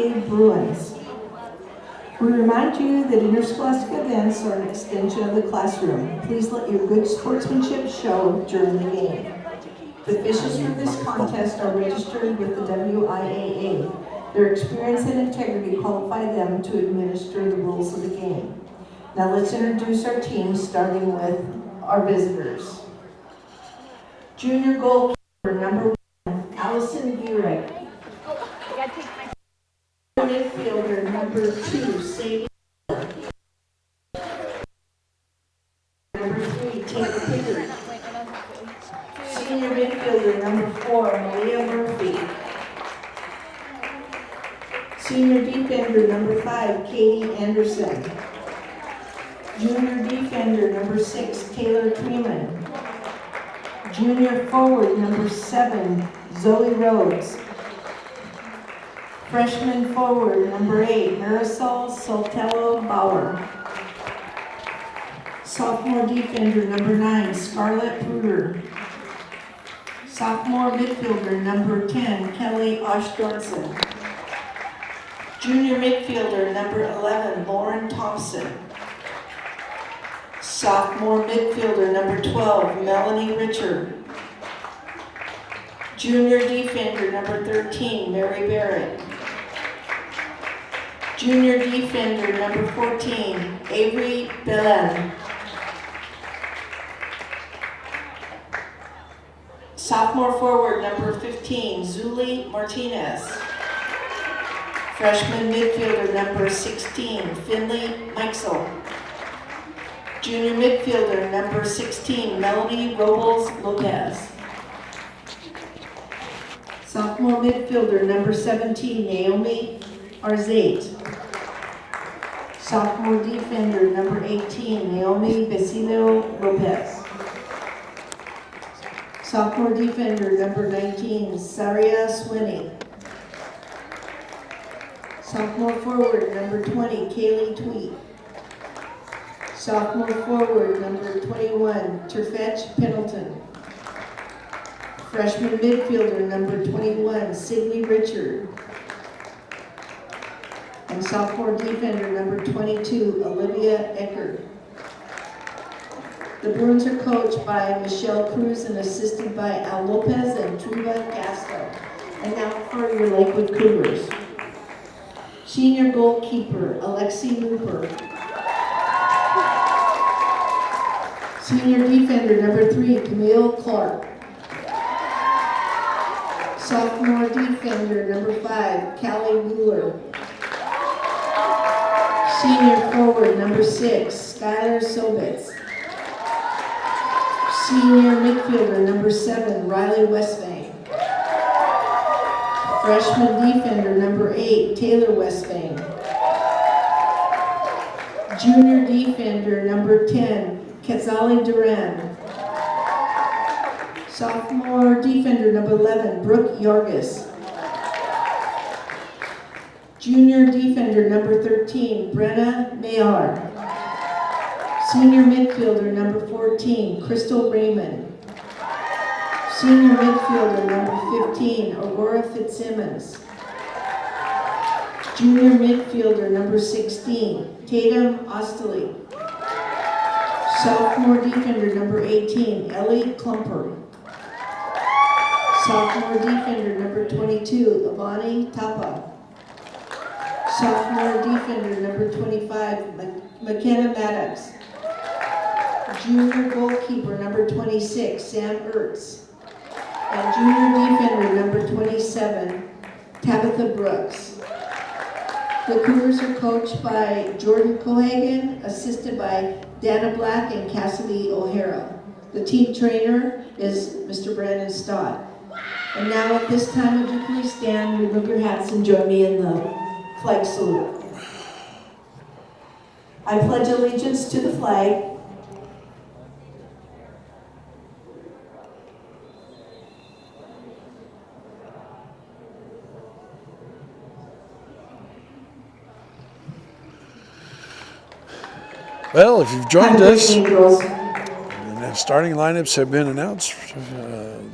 Varsity Bruins. We remind you that interscholastic events are an extension of the classroom. Please let your good sportsmanship show during the game. The officials for this contest are registered with the WIAA. Their experience and integrity qualify them to administer the rules of the game. Now let's introduce our team, starting with our visitors. Junior goalkeeper number 1, Allison Gurek. Midfielder number 2, Sadie. Number 3, Taylor Pickard. Senior midfielder number 4, Maria Murphy. Senior defender number 5, Katie Anderson. Junior defender number 6, Taylor Treeman. Junior forward number 7, Zoe Rhodes. Freshman forward number 8, Marisol Soltello Bauer. Sophomore defender number 9, Scarlett Pruder. Sophomore midfielder number 10, Kelly Oshdornson. Junior midfielder number 11, Lauren Thompson. Sophomore midfielder number 12, Melanie Richard. Junior defender number 13, Mary Barrett. Junior defender number 14, Avery Belen. Sophomore forward number 15, Zuli Martinez. Freshman midfielder number 16, Finley Meixel. Junior midfielder number 16, Melody Robles Lopez. Sophomore midfielder number 17, Naomi Arzate. Sophomore defender number 18, Naomi Basilio Lopez. Sophomore defender number 19, Saria Swinney. Sophomore forward number 20, Kaylee Tweet. Sophomore forward number 21, Terfetch Pendleton. Freshman midfielder number 21, Sigley Richard. And sophomore defender number 22, Olivia Eckert. The Bruins are coached by Michelle Cruz and assisted by Al Lopez and Truva Castro. And now for your Lakewood Cougars. Senior goalkeeper, Alexi Looper. Senior defender number 3, Camille Clark. Sophomore defender number 5, Callie Wheeler. Senior forward number 6, Skylar Sobitz. Senior midfielder number 7, Riley Westvang. Freshman defender number 8, Taylor Westvang. Junior defender number 10, Quetzali Duran. Sophomore defender number 11, Brooke Yargis. Junior defender number 13, Brenna Mayar. Senior midfielder number 14, Crystal Raymond. Senior midfielder number 15, Aurora Fitzsimmons. Junior midfielder number 16, Tatum Ostley. Sophomore defender number 18, Ellie Klumper. Sophomore defender number 22, Ivani Tapa. Sophomore defender number 25, McKenna Maddox. Junior goalkeeper number 26, Sam Ertz. And junior defender number 27, Tabitha Brooks. The Cougars are coached by Jordan Cohagen, assisted by Dana Black and Cassidy O'Hara. The team trainer is Mr. Brandon Stott. And now at this time, would you please stand, remove your hats, and join me in the flag salute. I pledge allegiance to the flag Well, if you've joined us, and the starting lineups have been announced.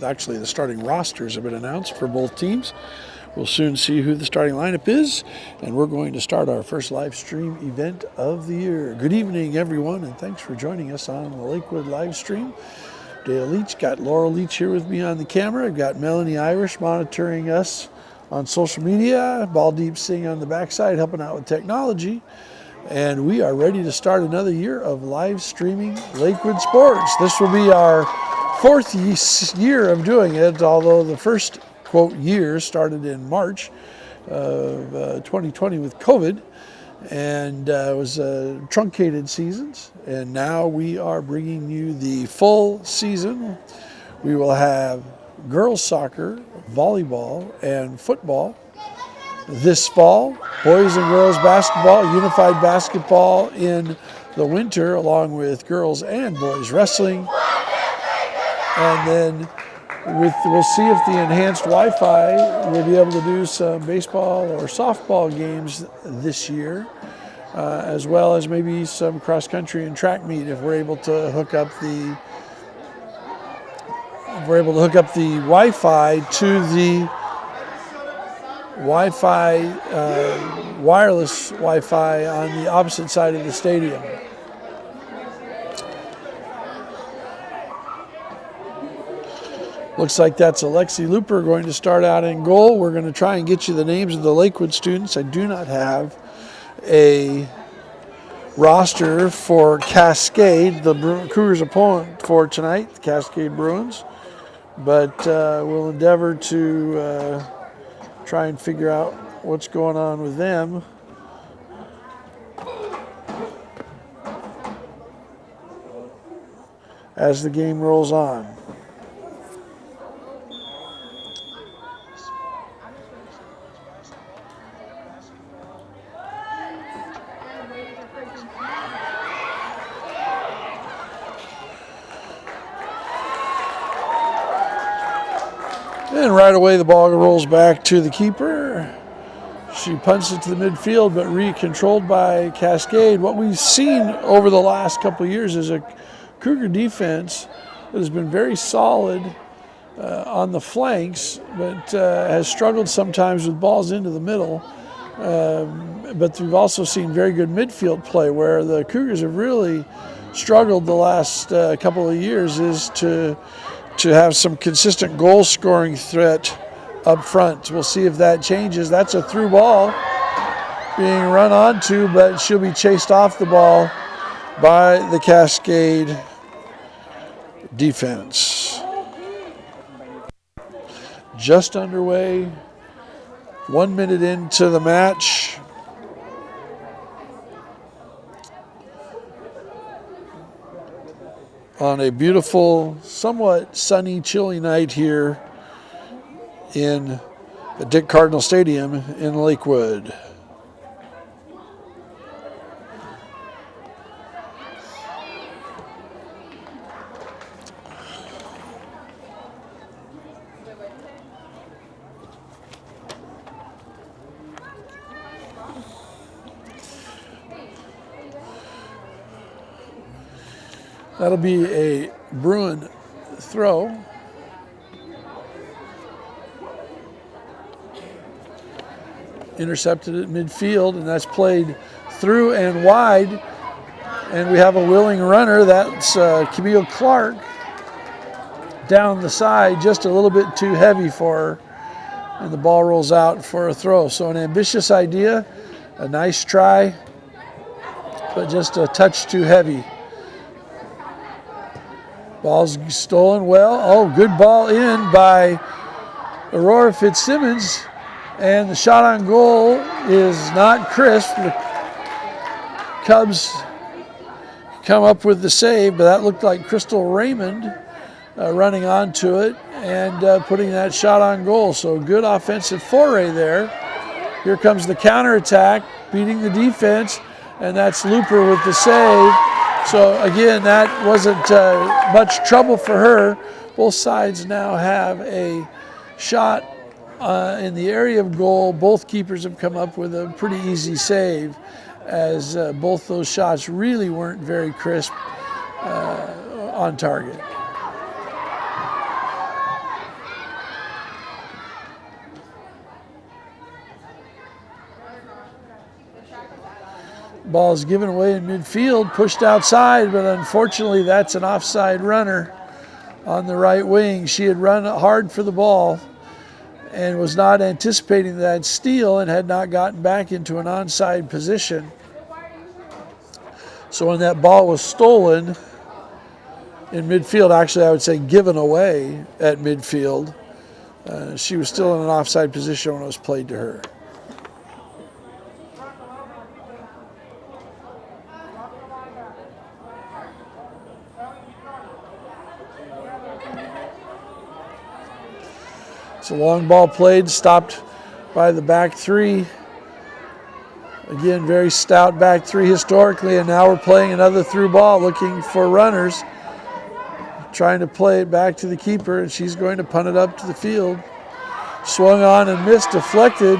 Actually, the starting rosters have been announced for both teams. We'll soon see who the starting lineup is, and we're going to start our first live stream event of the year. Good evening, everyone, and thanks for joining us on the Lakewood live stream. Dale Leach, got Laurel Leach here with me on the camera. I've got Melanie Irish monitoring us on social media, Ball Deep Sing on the backside, helping out with technology. And we are ready to start another year of live streaming Lakewood sports. This will be our fourth year of doing it, although the first, quote, year started in March of 2020 with COVID, and it was truncated seasons. And now we are bringing you the full season. We will have girls soccer, volleyball, and football this fall, boys and girls basketball, unified basketball in the winter, along with girls and boys wrestling. And then we'll see if the enhanced Wi-Fi will be able to do some baseball or softball games this year, as well as maybe some cross-country and track meet if we're able to hook up the Wi-Fi to the wireless Wi-Fi on the opposite side of the stadium. Looks like that's Alexi Looper going to start out in goal. We're going to try and get you the names of the Lakewood students. I do not have a roster for Cascade, the Cougars' opponent for tonight, the Cascade Bruins, but we'll endeavor to try and figure out what's going on with them. As the game rolls on. And right away the ball rolls back to the keeper. She punts it to the midfield, but controlled by Cascade. What we've seen over the last couple of years is a Cougar defense that has been very solid on the flanks, but has struggled sometimes with balls into the middle. But we've also seen very good midfield play, where the Cougars have really struggled the last couple of years is to have some consistent goal-scoring threat up front. We'll see if that changes. That's a through ball being run onto, but she'll be chased off the ball by the Cascade defense. Just underway, 1 minute into the match. On a beautiful, somewhat sunny, chilly night here in the Dick Cardinal Stadium in Lakewood. That'll be a Bruin throw. Intercepted at midfield, and that's played through and wide. And we have a willing runner. That's Camille Clark down the side, just a little bit too heavy for her. And the ball rolls out for a throw. So an ambitious idea, a nice try, but just a touch too heavy. Ball's stolen well. Oh, good ball in by Aurora Fitzsimmons. And the shot on goal is not crisp. The Cubs come up with the save, but that looked like Crystal Raymond running onto it and putting that shot on goal. So good offensive foray there. Here comes the counterattack, beating the defense, and that's Looper with the save. So again, that wasn't much trouble for her. Both sides now have a shot in the area of goal. Both keepers have come up with a pretty easy save, as both those shots really weren't very crisp on target. Ball is given away in midfield, pushed outside, but unfortunately that's an offside runner on the right wing. She had run hard for the ball and was not anticipating that steal and had not gotten back into an onside position. So when that ball was stolen in midfield, actually I would say given away at midfield, she was still in an offside position when it was played to her. It's a long ball played, stopped by the back three. Again, very stout back three historically, and now we're playing another through ball, looking for runners, trying to play it back to the keeper, and she's going to punt it up to the field. Swung on and missed, deflected.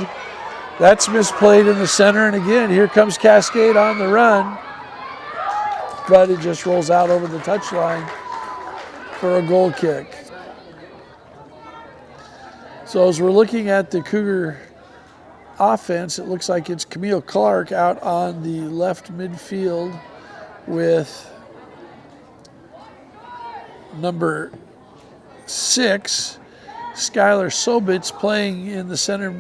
That's misplayed in the center, and again, here comes Cascade on the run, but it just rolls out over the touchline for a goal kick. So as we're looking at the Cougar offense, it looks like it's Camille Clark out on the left midfield with number 6, Skylar Sobitz, playing in the center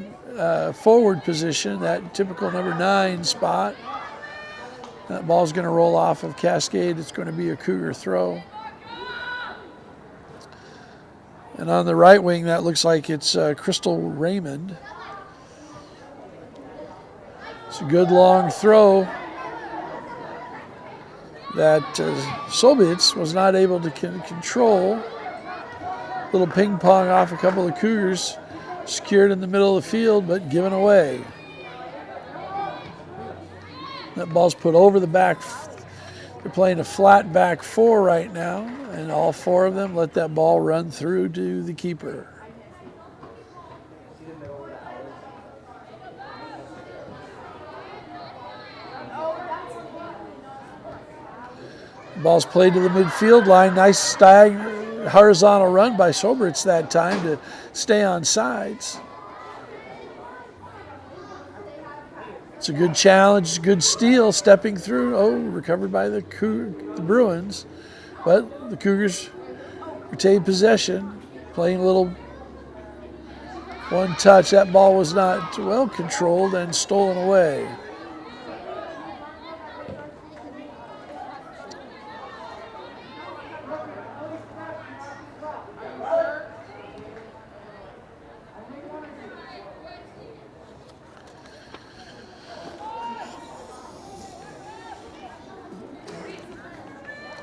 forward position, that typical number 9 spot. That ball's going to roll off of Cascade. It's going to be a Cougar throw. And on the right wing, that looks like it's Crystal Raymond. It's a good long throw that Sobitz was not able to control. Little ping pong off a couple of Cougars, secured in the middle of the field, but given away. That ball's put over the back. They're playing a flat back 4 right now, and all 4 of them let that ball run through to the keeper. Ball's played to the midfield line. Nice horizontal run by Sobitz that time to stay on sides. It's a good challenge, good steal, stepping through. Oh, recovered by the Bruins. But the Cougars retain possession, playing a little one touch. That ball was not well controlled and stolen away.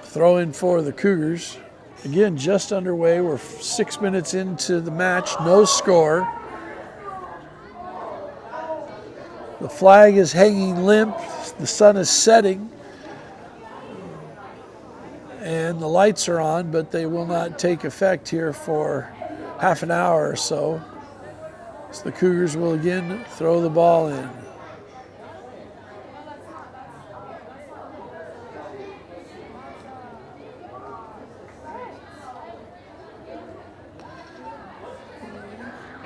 Throw in for the Cougars. Again, just underway. We're 6 minutes into the match. No score. The flag is hanging limp. The sun is setting. And the lights are on, but they will not take effect here for half an hour or so. So the Cougars will again throw the ball in.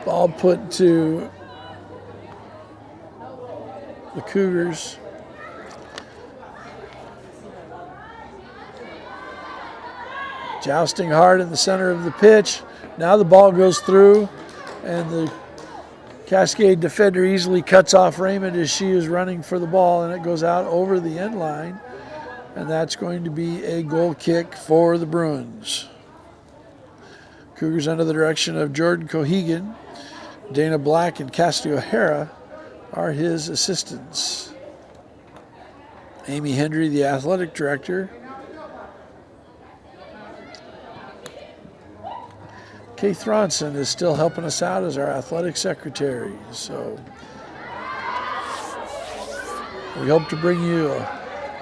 Ball put to the Cougars. Jousting hard in the center of the pitch. Now the ball goes through, and the Cascade defender easily cuts off Raymond as she is running for the ball, and it goes out over the end line, and that's going to be a goal kick for the Bruins. Cougars under the direction of Jordan Cohegan. Dana Black and Cassidy O'Hara are his assistants. Amy Hendry, the athletic director. Kay Thronson is still helping us out as our athletic secretary. So we hope to bring you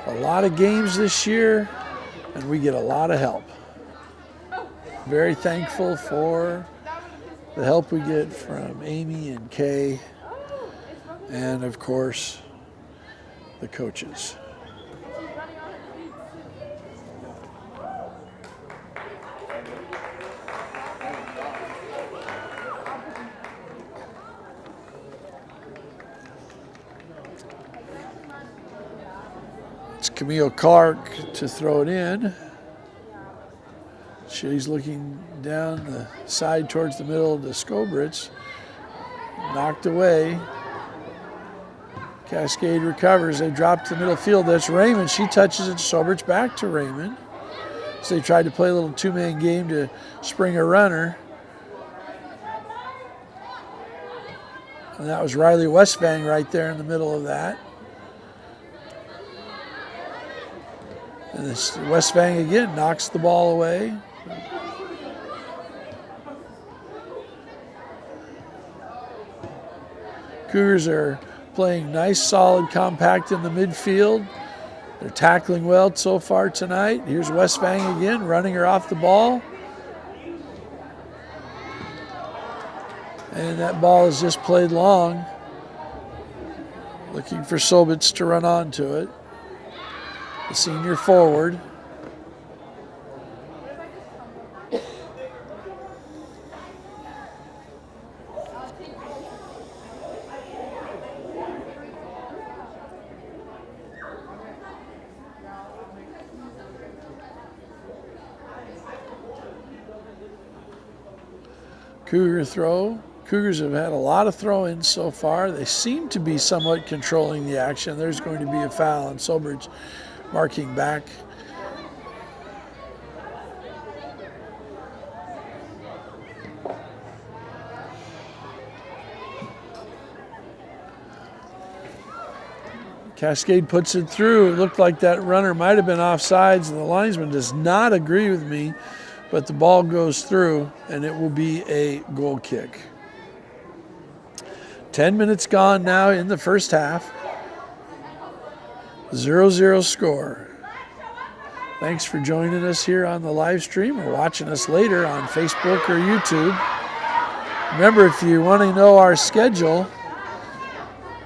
a lot of games this year, and we get a lot of help. Very thankful for the help we get from Amy and Kay, and of course, the coaches. Camille Clark to throw it in. She's looking down the side towards the middle to Skobritz. Knocked away. Cascade recovers. They drop to the middle field. That's Raymond. She touches it. Skobritz back to Raymond. So they tried to play a little two-man game to spring a runner. And that was Riley Westfang right there in the middle of that. And this Westfang again knocks the ball away. Cougars are playing nice, solid, compact in the midfield. They're tackling well so far tonight. Here's Westfang again, running her off the ball. And that ball is just played long. Looking for Sobitz to run onto it. The senior forward. Cougar throw. Cougars have had a lot of throw-ins so far. They seem to be somewhat controlling the action. There's going to be a foul, and Sobridge marking back. Cascade puts it through. It looked like that runner might have been offsides, and the linesman does not agree with me, but the ball goes through, and it will be a goal kick. 10 minutes gone now in the first half. 0-0 score. Thanks for joining us here on the live stream or watching us later on Facebook or YouTube. Remember, if you want to know our schedule,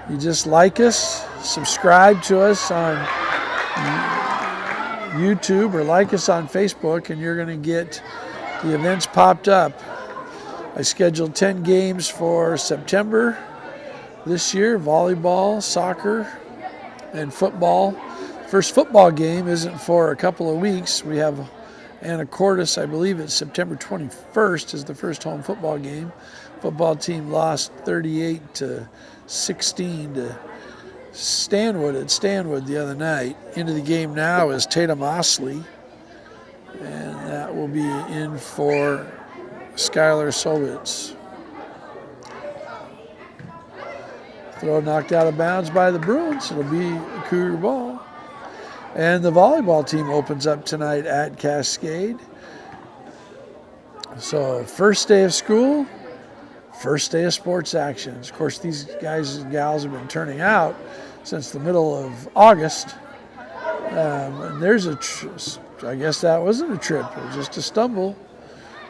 you just like us, subscribe to us on YouTube or like us on Facebook, and you're going to get the events popped up. I scheduled 10 games for September this year: volleyball, soccer, and football. First football game isn't for a couple of weeks. We have Anacortes, I believe it's September 21st is the first home football game. Football team lost 38-16 to Stanwood at Stanwood the other night. Into the game now is Tatum Osley, and that will be in for Skylar Sobitz. Throw knocked out of bounds by the Bruins. It'll be a Cougar ball. And the volleyball team opens up tonight at Cascade. So first day of school, first day of sports actions. Of course, these guys and gals have been turning out since the middle of August. And there's I guess that wasn't a trip, it was just a stumble.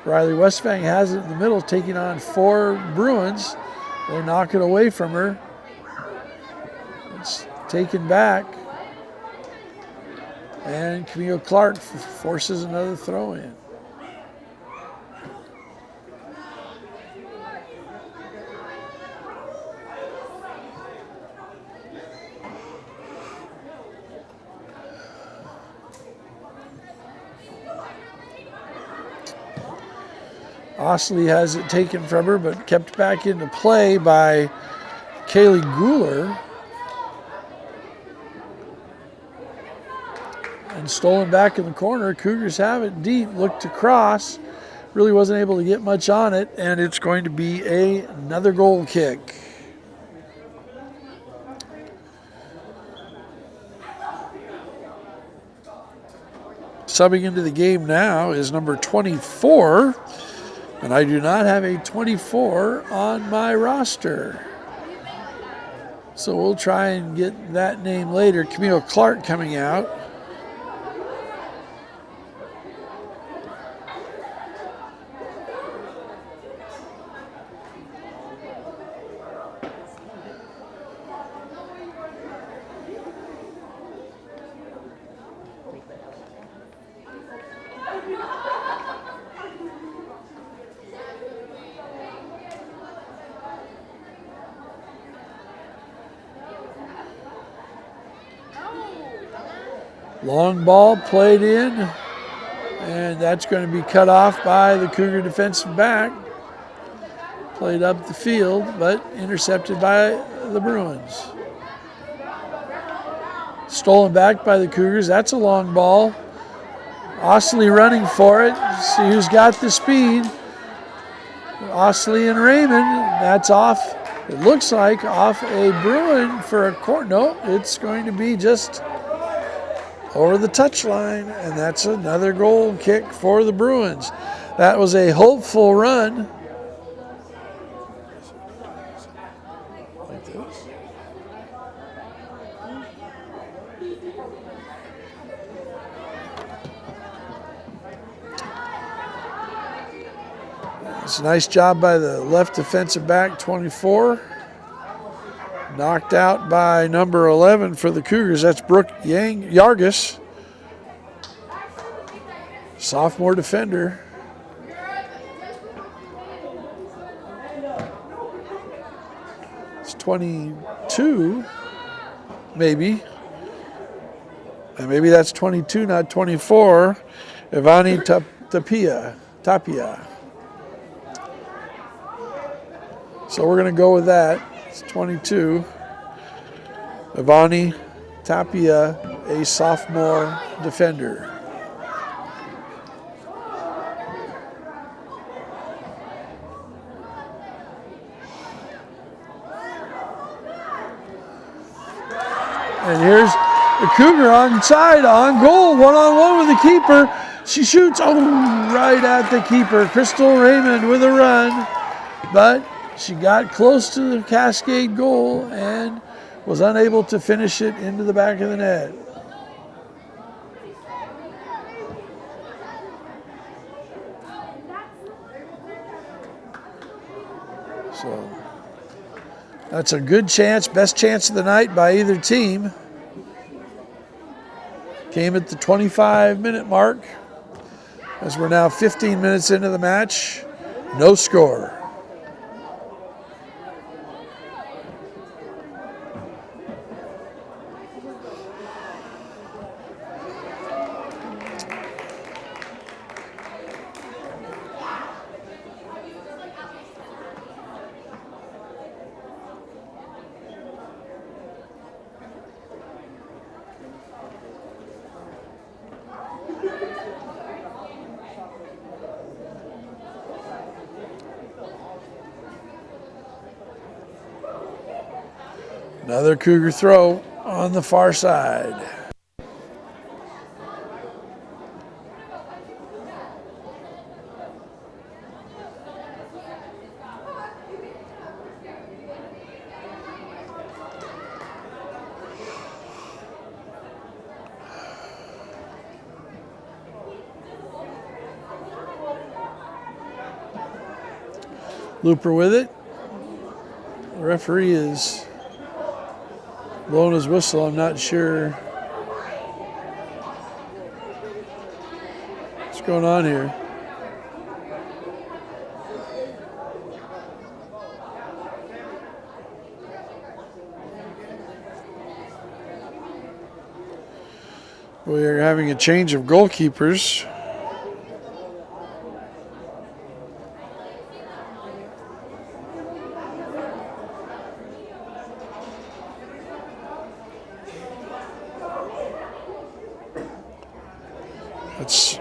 Riley Westfang has it in the middle, taking on 4 Bruins. They knock it away from her. It's taken back. And Camille Clark forces another throw in. Osley has it taken from her, but kept back into play by Kaylee Guler. And stolen back in the corner. Cougars have it deep, looked to cross. Really wasn't able to get much on it, and it's going to be another goal kick. Subbing into the game now is number 24, and I do not have a 24 on my roster. So we'll try and get that name later. Camille Clark coming out. Long ball played in, and that's going to be cut off by the Cougar defensive back. Played up the field, but intercepted by the Bruins. Stolen back by the Cougars. That's a long ball. Osley running for it. See who's got the speed. Osley and Raymond. That's off. It looks like off a Bruin for a court. No, it's going to be just over the touchline, and that's another goal kick for the Bruins. That was a hopeful run. Like this. It's a nice job by the left defensive back, 24. Knocked out by number 11 for the Cougars. That's Brooke Yargis, sophomore defender. It's 22, maybe. And maybe that's 22, not 24. Ivani Tapia. So we're going to go with that. It's 22. Ivani Tapia, a sophomore defender. And here's the Cougar onside, on goal, one-on-one with the keeper. She shoots, right at the keeper. Crystal Raymond with a run, but she got close to the Cascade goal and was unable to finish it into the back of the net. So that's a good chance, best chance of the night by either team. Came at the 25-minute mark, as we're now 15 minutes into the match. No score. Another Cougar throw on the far side. Looper with it. The referee is blowing his whistle. I'm not sure what's going on here. We are having a change of goalkeepers. It's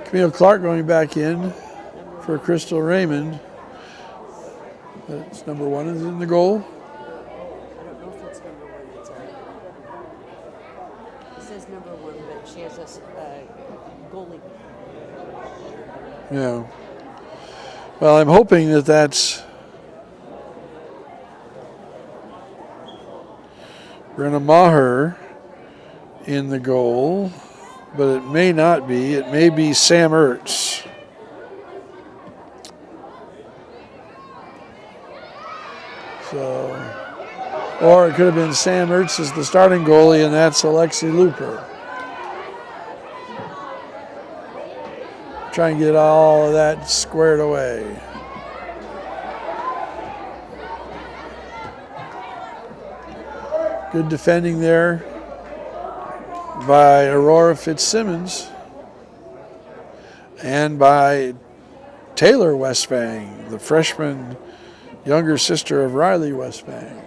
Camille Clark going back in for Crystal Raymond. That's number 1 is in the goal. I don't know if it's number 1 that's on. It says number 1, but she has a goalie. Yeah. Well, I'm hoping that that's Brenna Maher in the goal, but it may not be. It may be Sam Ertz. So, or it could have been Sam Ertz as the starting goalie, and that's Alexi Looper. Try and get all of that squared away. Good defending there by Aurora Fitzsimmons and by Taylor Westfang, the freshman younger sister of Riley Westfang.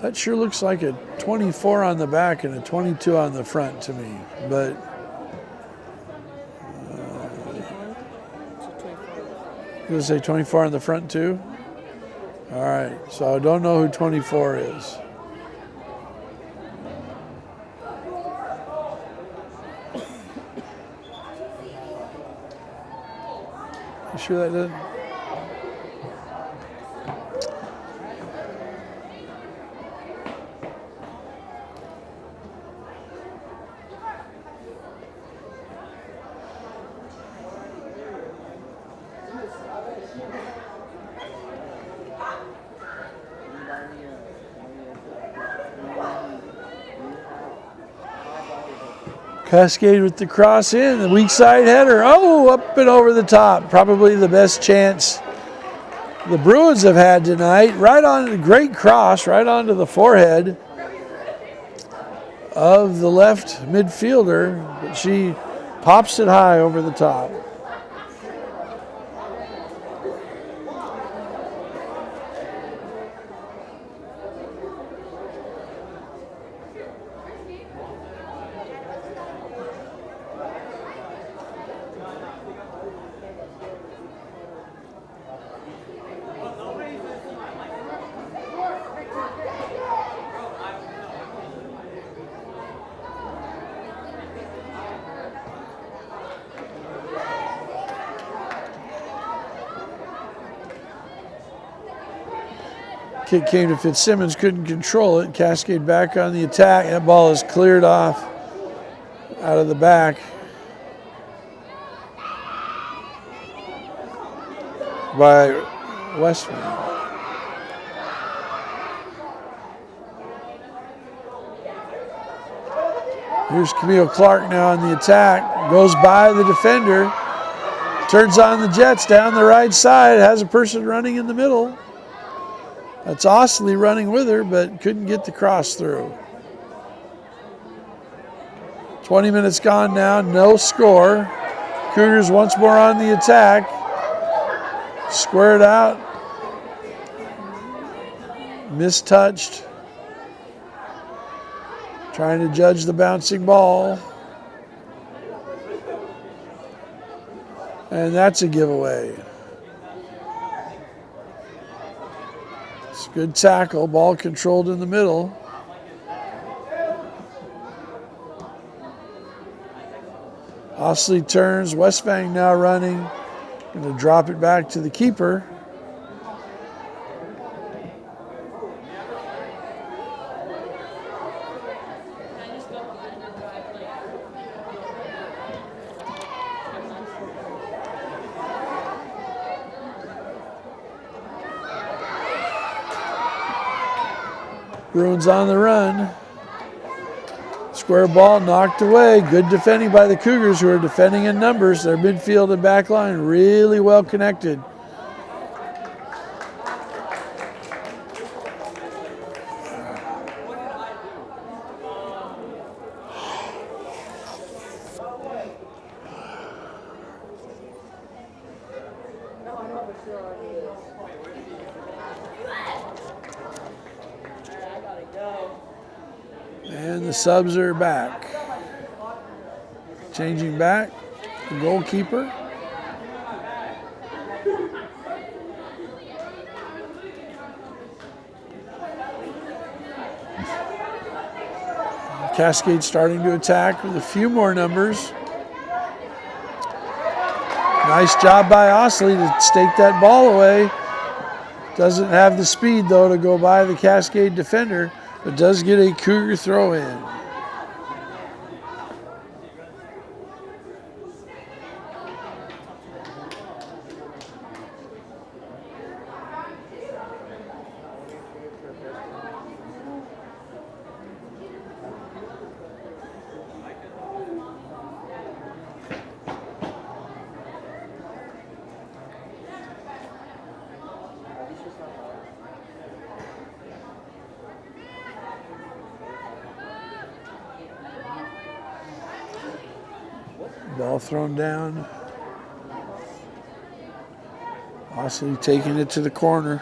That sure looks like a 24 on the back and a 22 on the front to me, but you say 24 on the front too? All right, so I don't know who 24 is. You sure that doesn't? Cascade with the cross in, the weak side header. Oh, up and over the top. Probably the best chance the Bruins have had tonight. Right on, a great cross, right onto the forehead of the left midfielder. But she pops it high over the top. Kick came to Fitzsimmons, couldn't control it. Cascade back on the attack. That ball is cleared off out of the back by Westman. Here's Camille Clark now on the attack. Goes by the defender. Turns on the Jets down the right side. Has a person running in the middle. That's Osley running with her, but couldn't get the cross through. 20 minutes gone now, no score. Cougars once more on the attack. Squared out. Mistouched. Trying to judge the bouncing ball. And that's a giveaway. It's a good tackle, ball controlled in the middle. Osley turns, Westfang now running. Going to drop it back to the keeper. Bruins on the run. Square ball knocked away. Good defending by the Cougars, who are defending in numbers. Their midfield and back line really well connected. And the subs are back. Changing back, the goalkeeper. Cascade starting to attack with a few more numbers. Nice job by Osley to stake that ball away. Doesn't have the speed, though, to go by the Cascade defender, but does get a Cougar throw in. Ball thrown down. Osley taking it to the corner.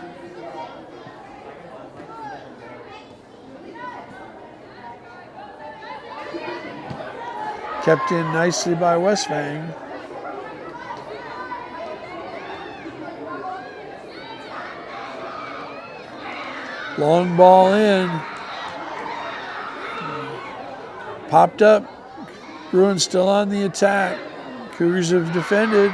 Kept in nicely by Westvang. Long ball in. Popped up. Bruins still on the attack. Cougars have defended.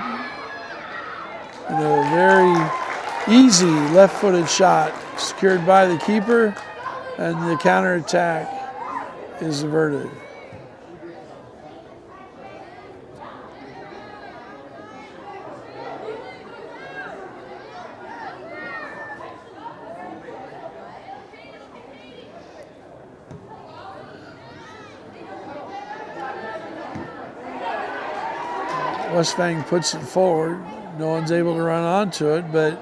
And a very easy left-footed shot secured by the keeper, and the counterattack is averted. Westvang puts it forward. No one's able to run onto it, but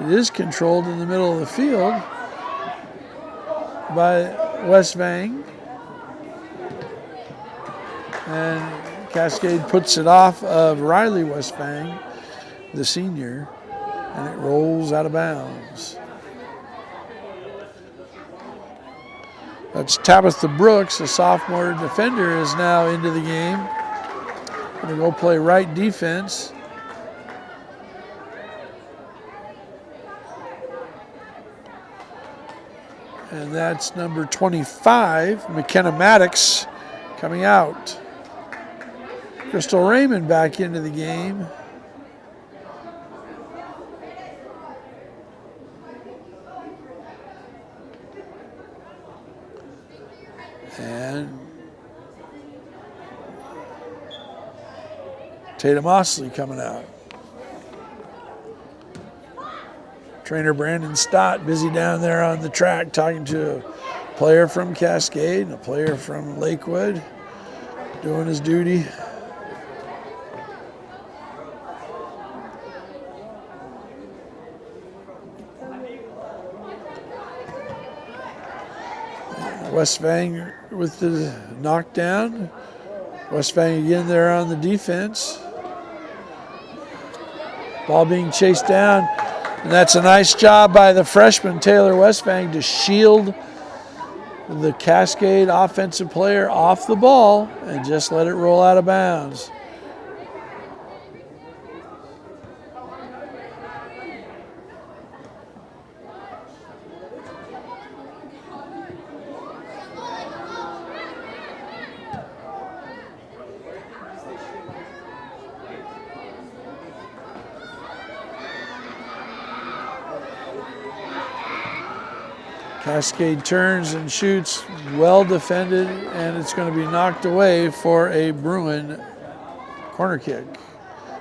it is controlled in the middle of the field by Westvang. And Cascade puts it off of Riley Westvang, the senior, and it rolls out of bounds. That's Tabitha Brooks, a sophomore defender, is now into the game. Gonna go play right defense. And that's number 25, McKenna Maddox, coming out. Crystal Raymond back into the game. And Tatum Osley coming out. Trainer Brandon Stott busy down there on the track talking to a player from Cascade and a player from Lakewood, doing his duty. Westvang with the knockdown. Westvang again there on the defense. Ball being chased down. And that's a nice job by the freshman, Taylor Westvang, to shield the Cascade offensive player off the ball and just let it roll out of bounds. Cascade turns and shoots, well defended, and it's going to be knocked away for a Bruin corner kick.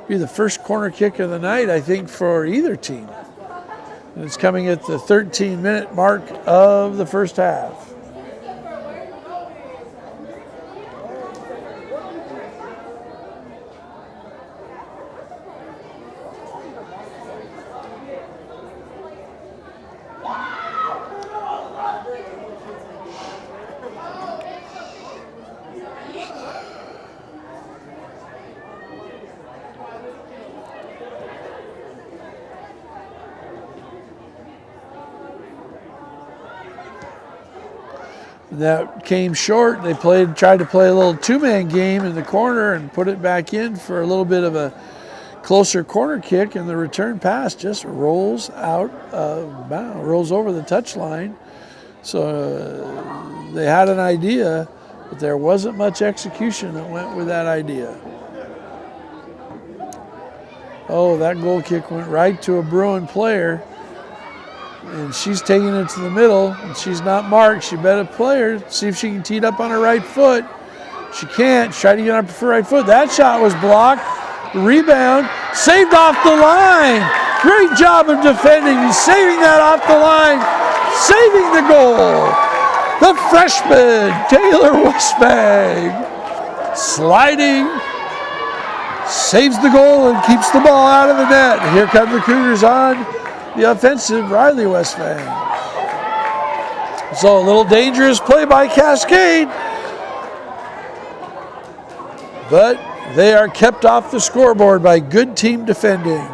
Be the first corner kick of the night, I think, for either team. And it's coming at the 13-minute mark of the first half. That came short. They tried to play a little two-man game in the corner and put it back in for a little bit of a closer corner kick, and the return pass just rolls out of bounds, rolls over the touchline. So they had an idea, but there wasn't much execution that went with that idea. Oh, that goal kick went right to a Bruin player. And she's taking it to the middle, and she's not marked. She better play her, see if she can tee it up on her right foot. She can't. She tried to get up her right foot. That shot was blocked. The rebound, saved off the line. Great job of defending and saving that off the line. Saving the goal. The freshman, Taylor Westvang, sliding, saves the goal and keeps the ball out of the net. Here come the Cougars on the offensive, Riley Westvang. So a little dangerous play by Cascade, but They are kept off the scoreboard by good team defending.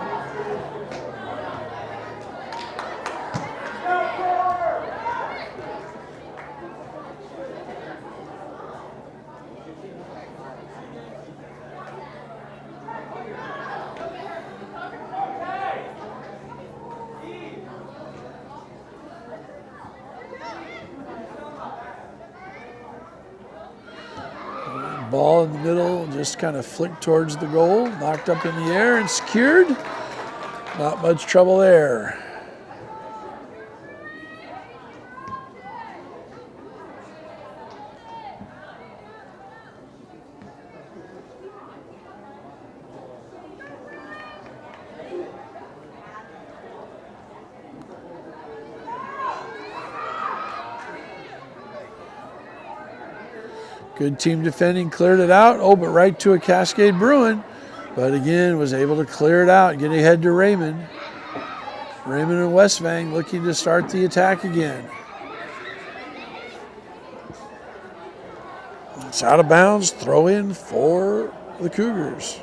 Ball in the middle, just kind of flicked towards the goal, knocked up in the air and secured. Not much trouble there. Good team defending, cleared it out. Oh, but right to a Cascade Bruin. But again, was able to clear it out, get ahead to Raymond. Raymond and Westvang looking to start the attack again. It's out of bounds, throw in for the Cougars.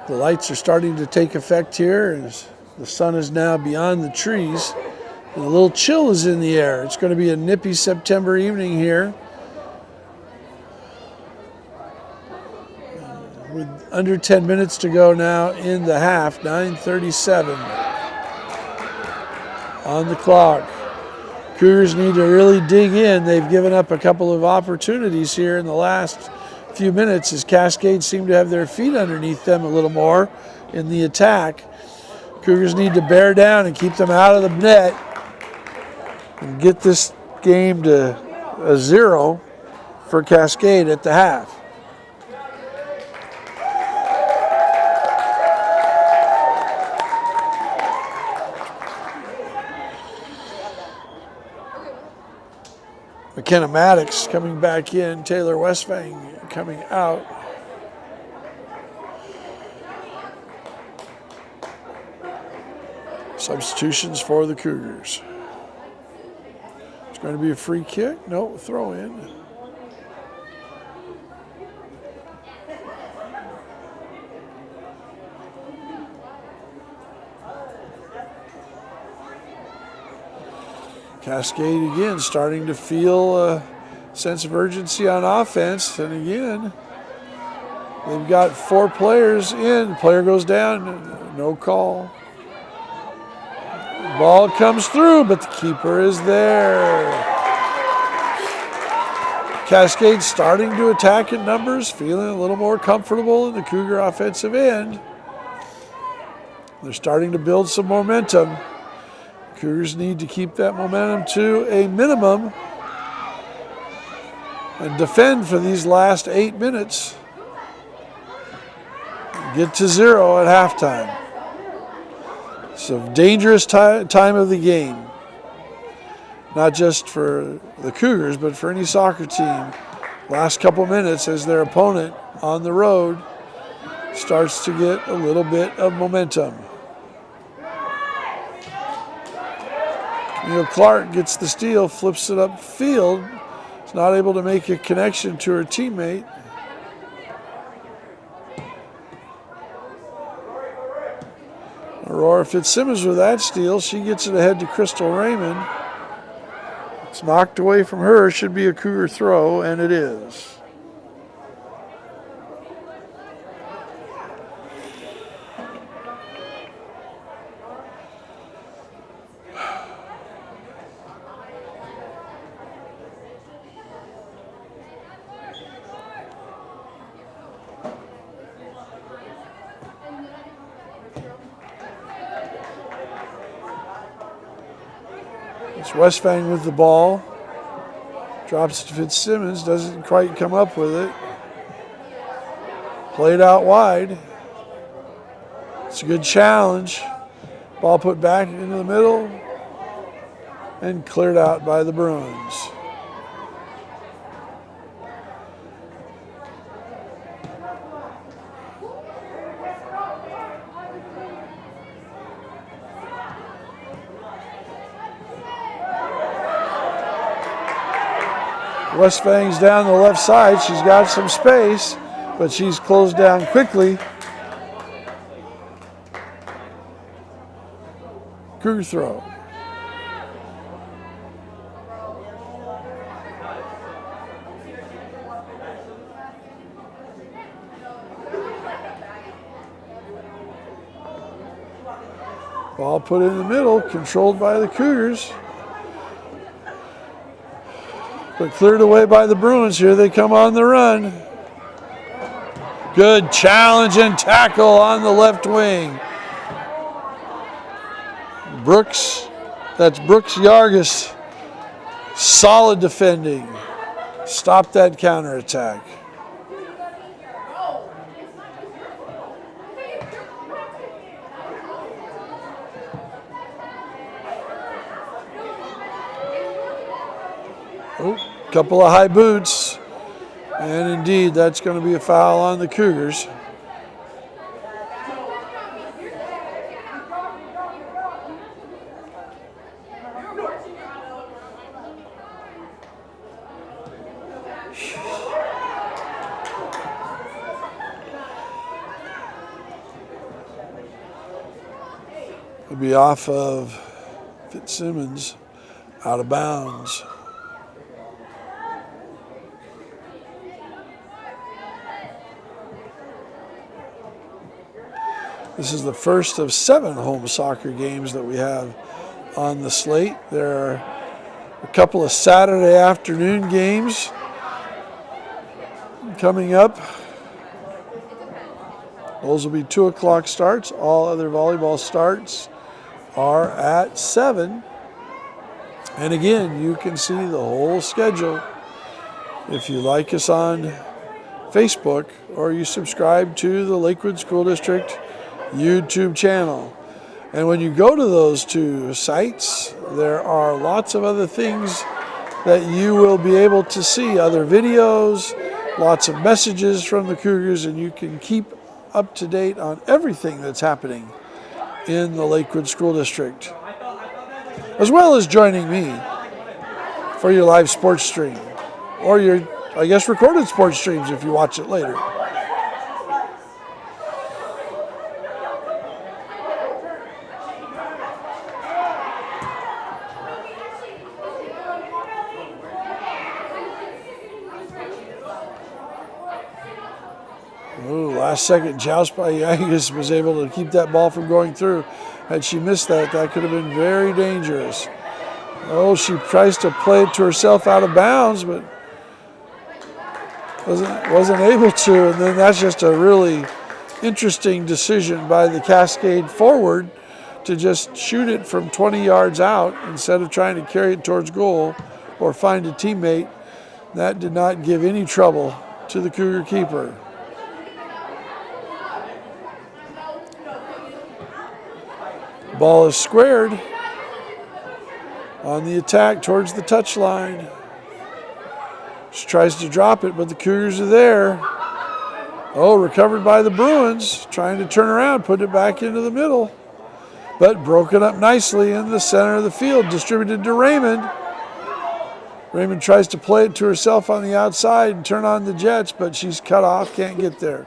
The lights are starting to take effect here as the sun is now beyond the trees. And a little chill is in the air. It's going to be a nippy September evening here. With under 10 minutes to go now in the half, 9:37 on the clock. Cougars need to really dig in. They've given up a couple of opportunities here in the last few minutes as Cascade seem to have their feet underneath them a little more in the attack. Cougars need to bear down and keep them out of the net and get this game to a 0 for Cascade at the half. McKenna Maddox coming back in, Taylor Westvang coming out. Substitutions for the Cougars. It's going to be a free kick. No, throw in. Cascade again starting to feel a sense of urgency on offense. And again, they've got 4 players in. Player goes down, no call. Ball comes through, but the keeper is there. Cascade starting to attack in numbers, feeling a little more comfortable in the Cougar offensive end. They're starting to build some momentum. Cougars need to keep that momentum to a minimum and defend for these last 8 minutes. Get to 0 at halftime. It's a dangerous time of the game, not just for the Cougars, but for any soccer team. Last couple minutes as their opponent on the road starts to get a little bit of momentum. Clark gets the steal, flips it upfield. Is not able to make a connection to her teammate. Aurora Fitzsimmons with that steal. She gets it ahead to Crystal Raymond. It's knocked away from her. Should be a Cougar throw, and it is. It's Westvang with the ball. Drops it to Fitzsimmons, doesn't quite come up with it. Played out wide. It's a good challenge. Ball put back into the middle and cleared out by the Bruins. Westfang's down the left side. She's got some space, but she's closed down quickly. Cougar throw. Ball put in the middle, controlled by the Cougars. But cleared away by the Bruins. Here they come on the run. Good challenge and tackle on the left wing. Brooks, that's Brooks Yargis. Solid defending. Stop that counterattack. Oh, couple of high boots. And indeed, that's going to be a foul on the Cougars. It'll be off of Fitzsimmons, out of bounds. This is the first of 7 home soccer games that we have on the slate. There are a couple of Saturday afternoon games coming up. Those will be 2 o'clock starts. All other volleyball starts are at 7. And again, you can see the whole schedule if you like us on Facebook or you subscribe to the Lakewood School District YouTube channel. And when you go to those 2 sites, there are lots of other things that you will be able to see, other videos, lots of messages from the Cougars, and you can keep up to date on everything that's happening in the Lakewood School District, as well as joining me for your live sports stream, or your, I guess, recorded sports streams if you watch it later. Ooh, last second joust by Yangas was able to keep that ball from going through. Had she missed that, that could have been very dangerous. Oh, she tries to play it to herself out of bounds, but wasn't able to. And then that's just a really interesting decision by the Cascade forward to just shoot it from 20 yards out instead of trying to carry it towards goal or find a teammate. That did not give any trouble to the Cougar keeper. Ball is squared on the attack towards the touchline. She tries to drop it, but the Cougars are there. Oh, recovered by the Bruins, trying to turn around, put it back into the middle, but broken up nicely in the center of the field, distributed to Raymond. Raymond tries to play it to herself on the outside and turn on the Jets, but she's cut off, can't get there.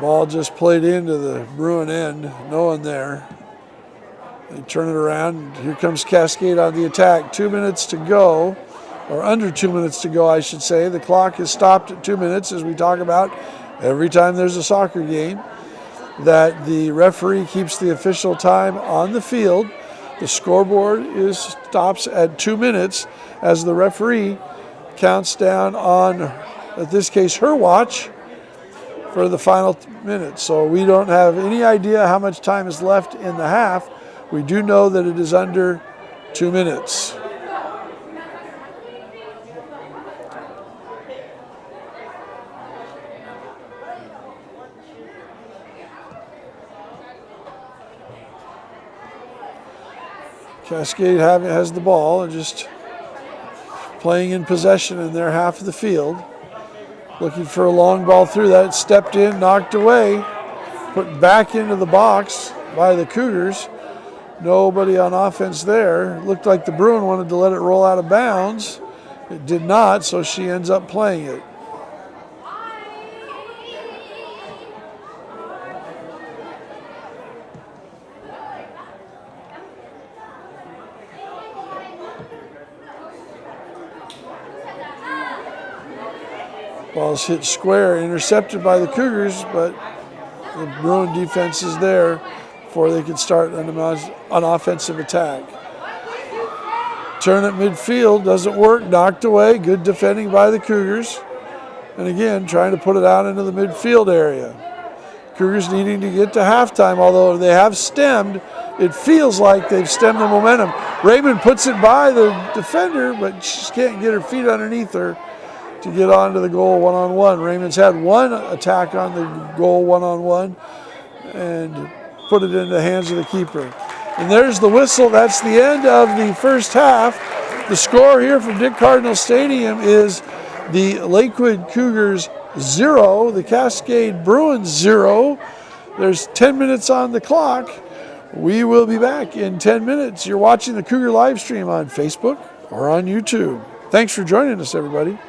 Ball just played into the Bruin end, no one there. They turn it around. Here comes Cascade on the attack. 2 minutes to go, or under 2 minutes to go, I should say. The clock is stopped at 2 minutes, as we talk about every time there's a soccer game, that the referee keeps the official time on the field. The scoreboard stops at 2 minutes as the referee counts down on, in this case, her watch for the final minutes. So we don't have any idea how much time is left in the half. We do know that it is under 2 minutes. Cascade has the ball and just playing in possession in their half of the field. Looking for a long ball through that. Stepped in, knocked away, put back into the box by the Cougars. Nobody on offense there. Looked like the Bruin wanted to let it roll out of bounds. It did not, so she ends up playing it. Ball's hit square, intercepted by the Cougars, but the Bruin defense is there before they can start an offensive attack. Turn at midfield, doesn't work, knocked away. Good defending by the Cougars. And again, trying to put it out into the midfield area. Cougars needing to get to halftime, although they have stemmed. It feels like they've stemmed the momentum. Raymond puts it by the defender, but she just can't get her feet underneath her to get onto the goal one-on-one. Raymond's had one attack on the goal one-on-one and put it into the hands of the keeper. And there's the whistle. That's the end of the first half. The score here from Dick Cardinal Stadium is the Lakewood Cougars 0, the Cascade Bruins 0. There's 10 minutes on the clock. We will be back in 10 minutes. You're watching the Cougar live stream on Facebook or on YouTube. Thanks for joining us, everybody.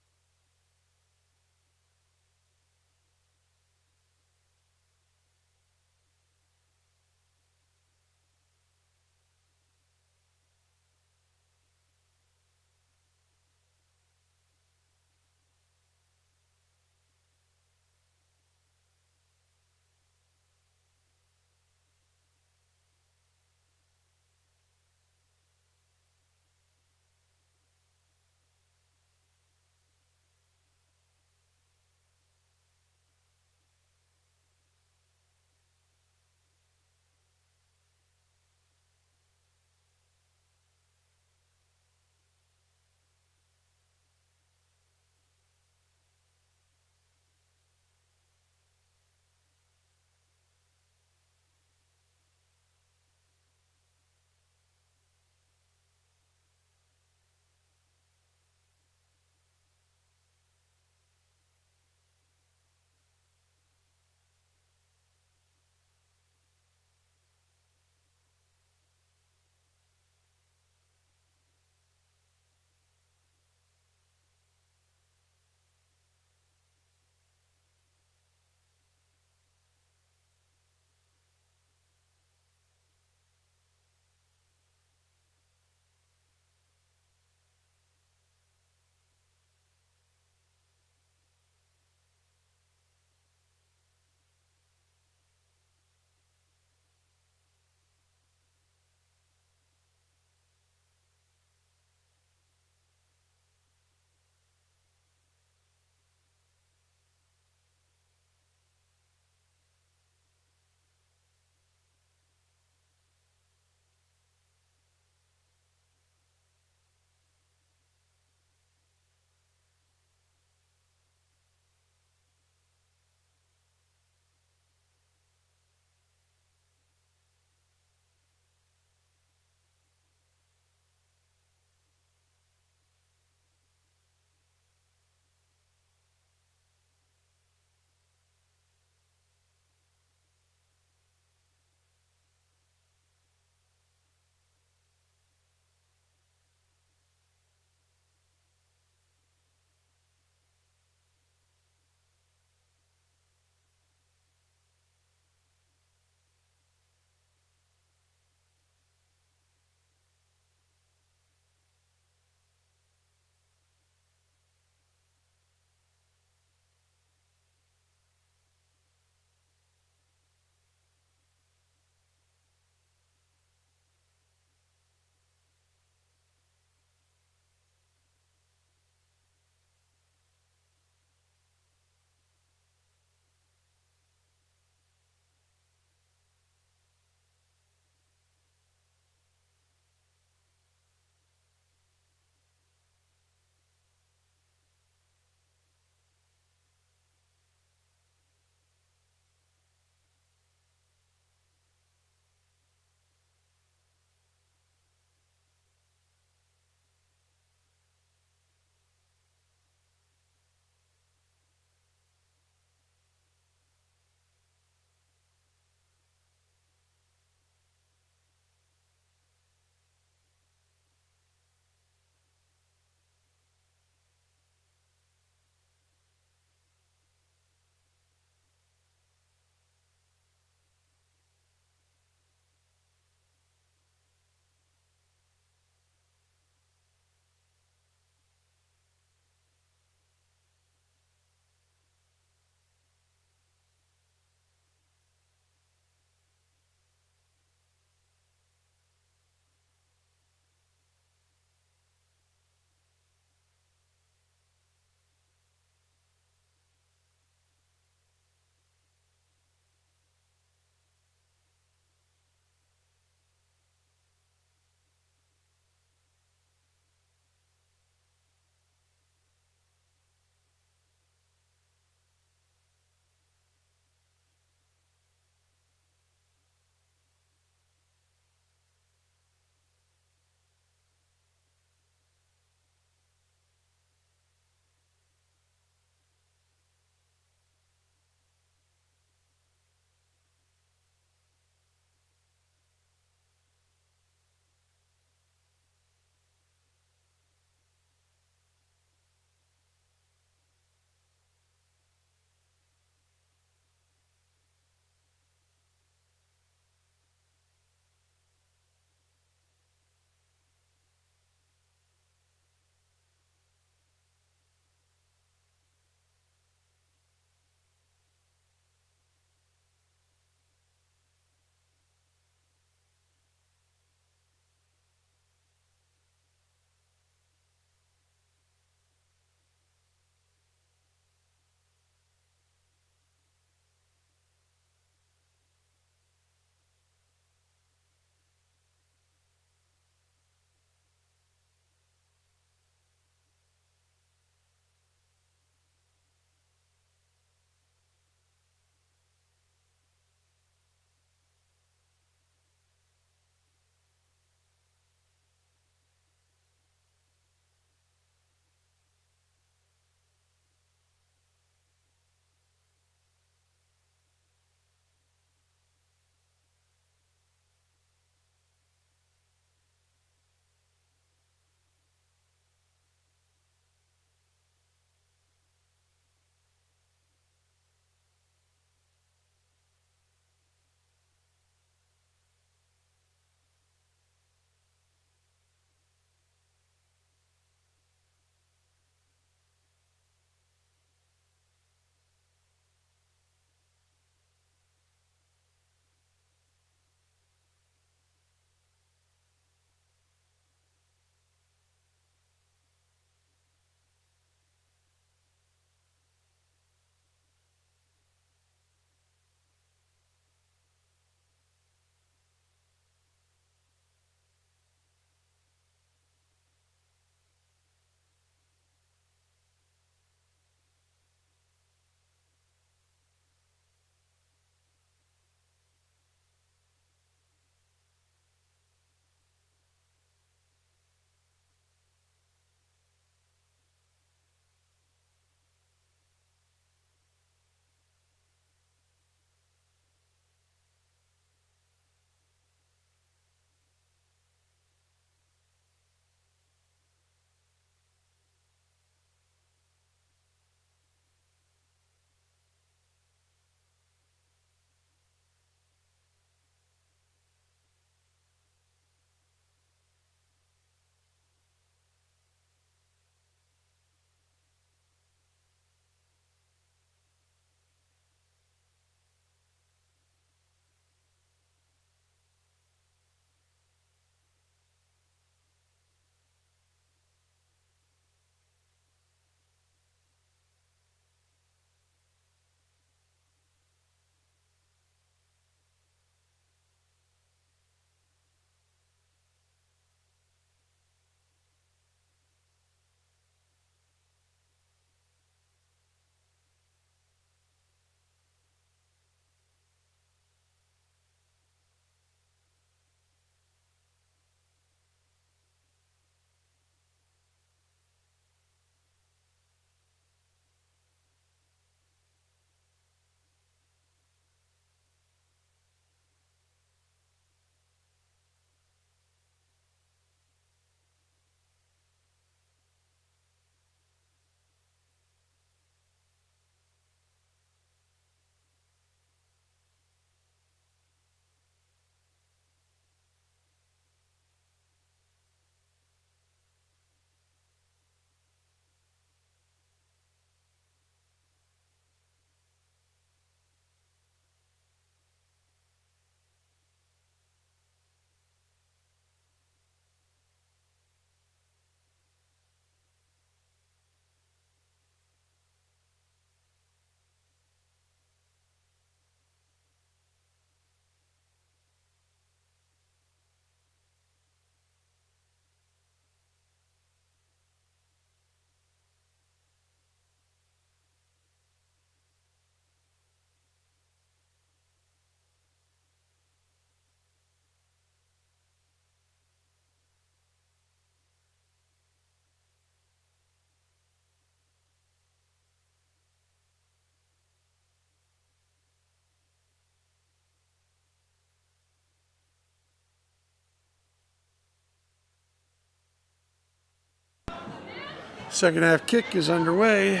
Second half kick is underway.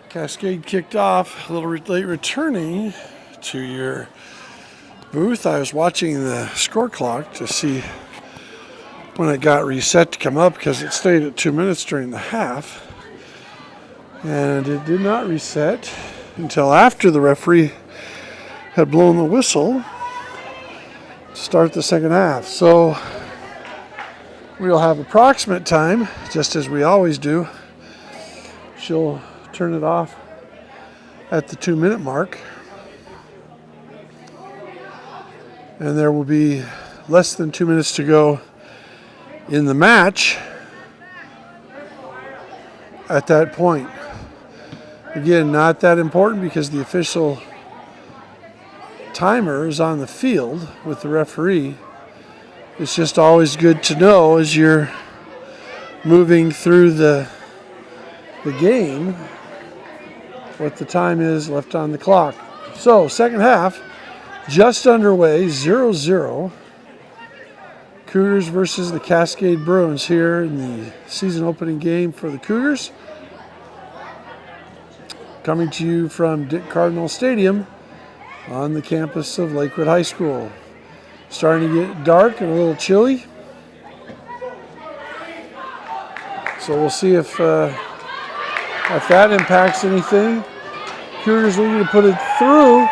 Cascade kicked off. A little late returning to your booth. I was watching the score clock to see when it got reset to come up because it stayed at 2 minutes during the half. And it did not reset until after the referee had blown the whistle to start the second half. So we'll have approximate time, just as we always do. She'll turn it off at the 2 minute mark. And there will be less than 2 minutes to go in the match at that point. Again, not that important because the official timer is on the field with the referee. It's just always good to know as you're moving through the game what the time is left on the clock. So, second half, just underway, 0-0. Cougars versus the Cascade Bruins here in the season opening game for the Cougars. Coming to you from Dick Cardinal Stadium on the campus of Lakewood High School. Starting to get dark and a little chilly. So we'll see if that impacts anything. Cougars looking to put it through.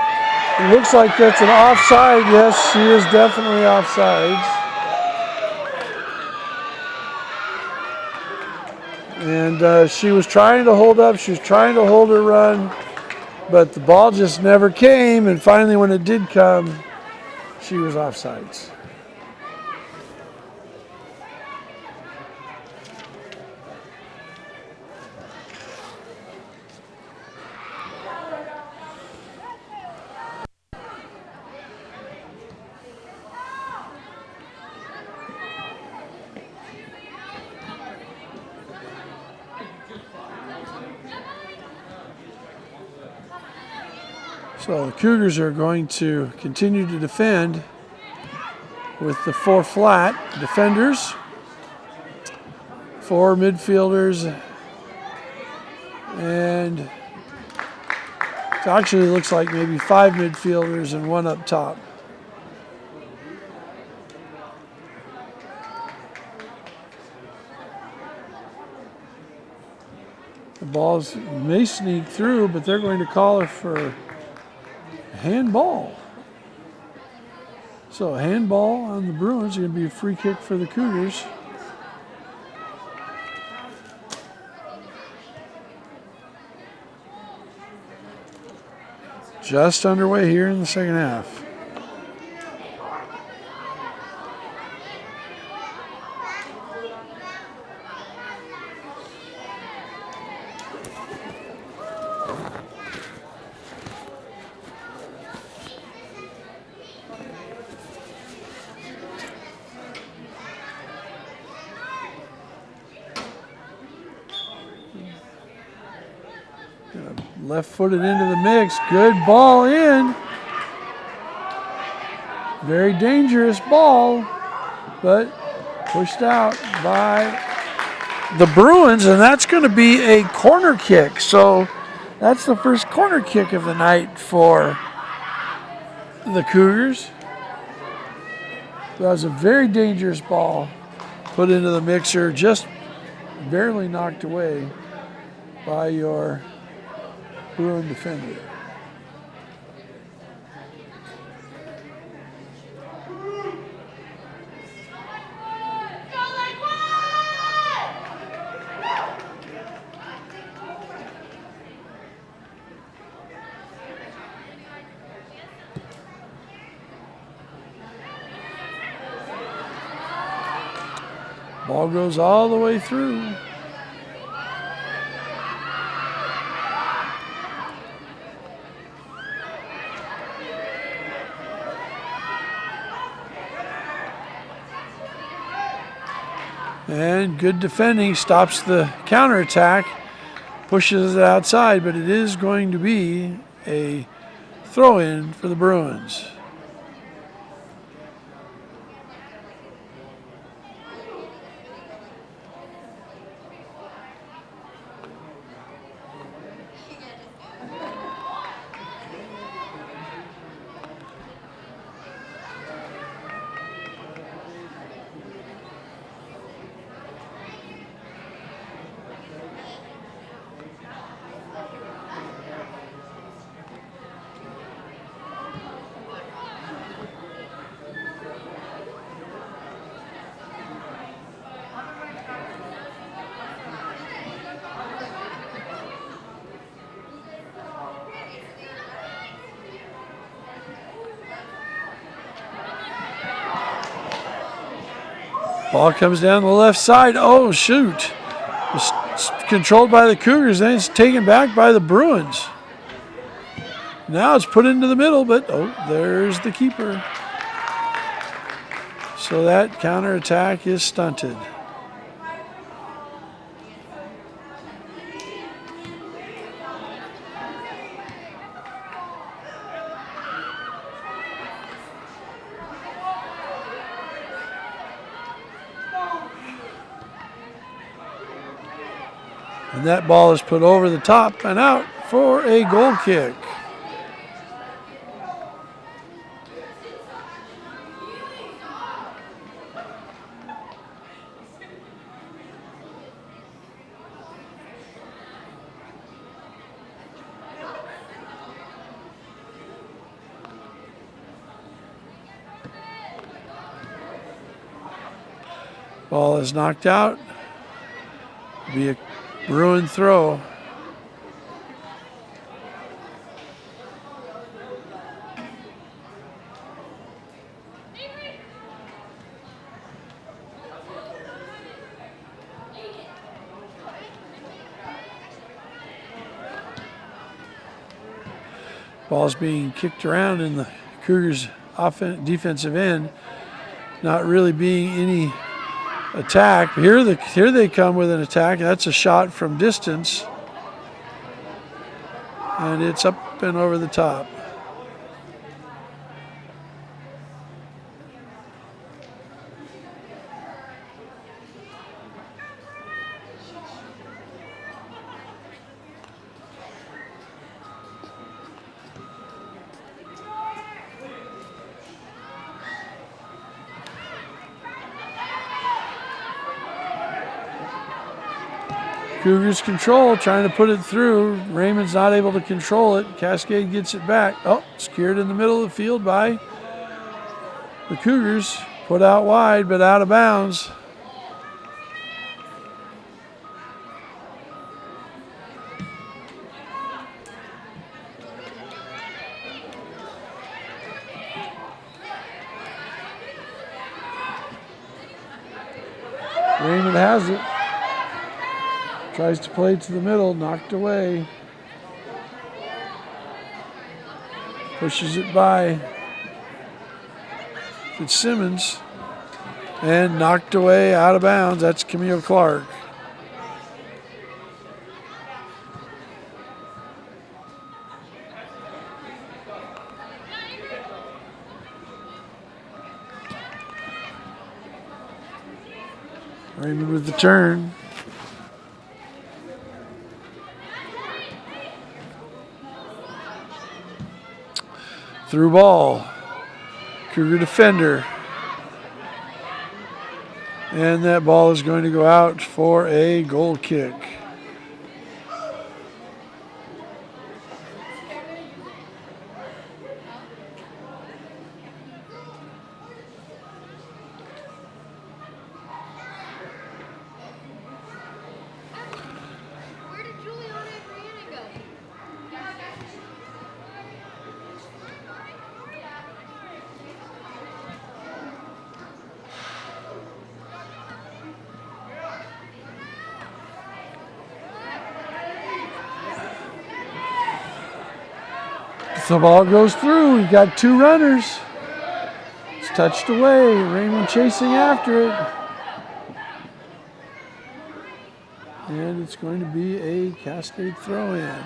It looks like that's an offside. Yes, she is definitely offside. And she was trying to hold up. She was trying to hold her run. But the ball just never came. And finally, when it did come, she was offsides. So the Cougars are going to continue to defend with the 4 flat defenders, 4 midfielders, and it actually looks like maybe 5 midfielders and 1 up top. The balls may sneak through, but they're going to call it for handball. So handball on the Bruins. Going to be a free kick for the Cougars. Just underway here in the second half. Left-footed into the mix. Good ball in. Very dangerous ball, but pushed out by the Bruins, and that's going to be a corner kick. So that's the first corner kick of the night for the Cougars. That was a very dangerous ball put into the mixer, just barely knocked away by your Bruin defender. Ball goes all the way through. And good defending stops the counterattack, pushes it outside, but it is going to be a throw-in for the Bruins. Ball comes down the left side. Oh, shoot. It's controlled by the Cougars, then it's taken back by the Bruins. Now it's put into the middle, but there's the keeper. So that counterattack is stunted. And that ball is put over the top and out for a goal kick. Ball is knocked out. Be a Bruin throw. Ball's being kicked around in the Cougars' defensive end, not really being any attack. Here they come with an attack. That's a shot from distance, and it's up and over the top. Cougars control, trying to put it through. Raymond's not able to control it. Cascade gets it back. Oh, scared in the middle of the field by the Cougars. Put out wide, but out of bounds. Raymond has it. Tries to play to the middle, knocked away. Pushes it by Fitzsimmons and knocked away out of bounds. That's Camille Clark. Raymond with the turn. Through ball. Cougar defender. And that ball is going to go out for a goal kick. The ball goes through. We've got two runners. It's touched away. Raymond chasing after it. And it's going to be a Cascade throw-in.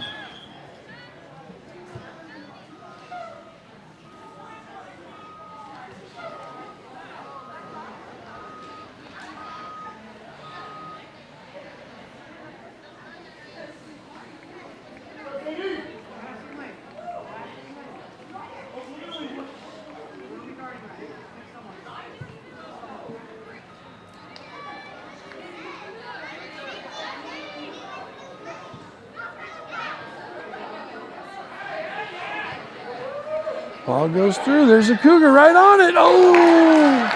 Ball goes through. There's a Cougar right on it. Oh!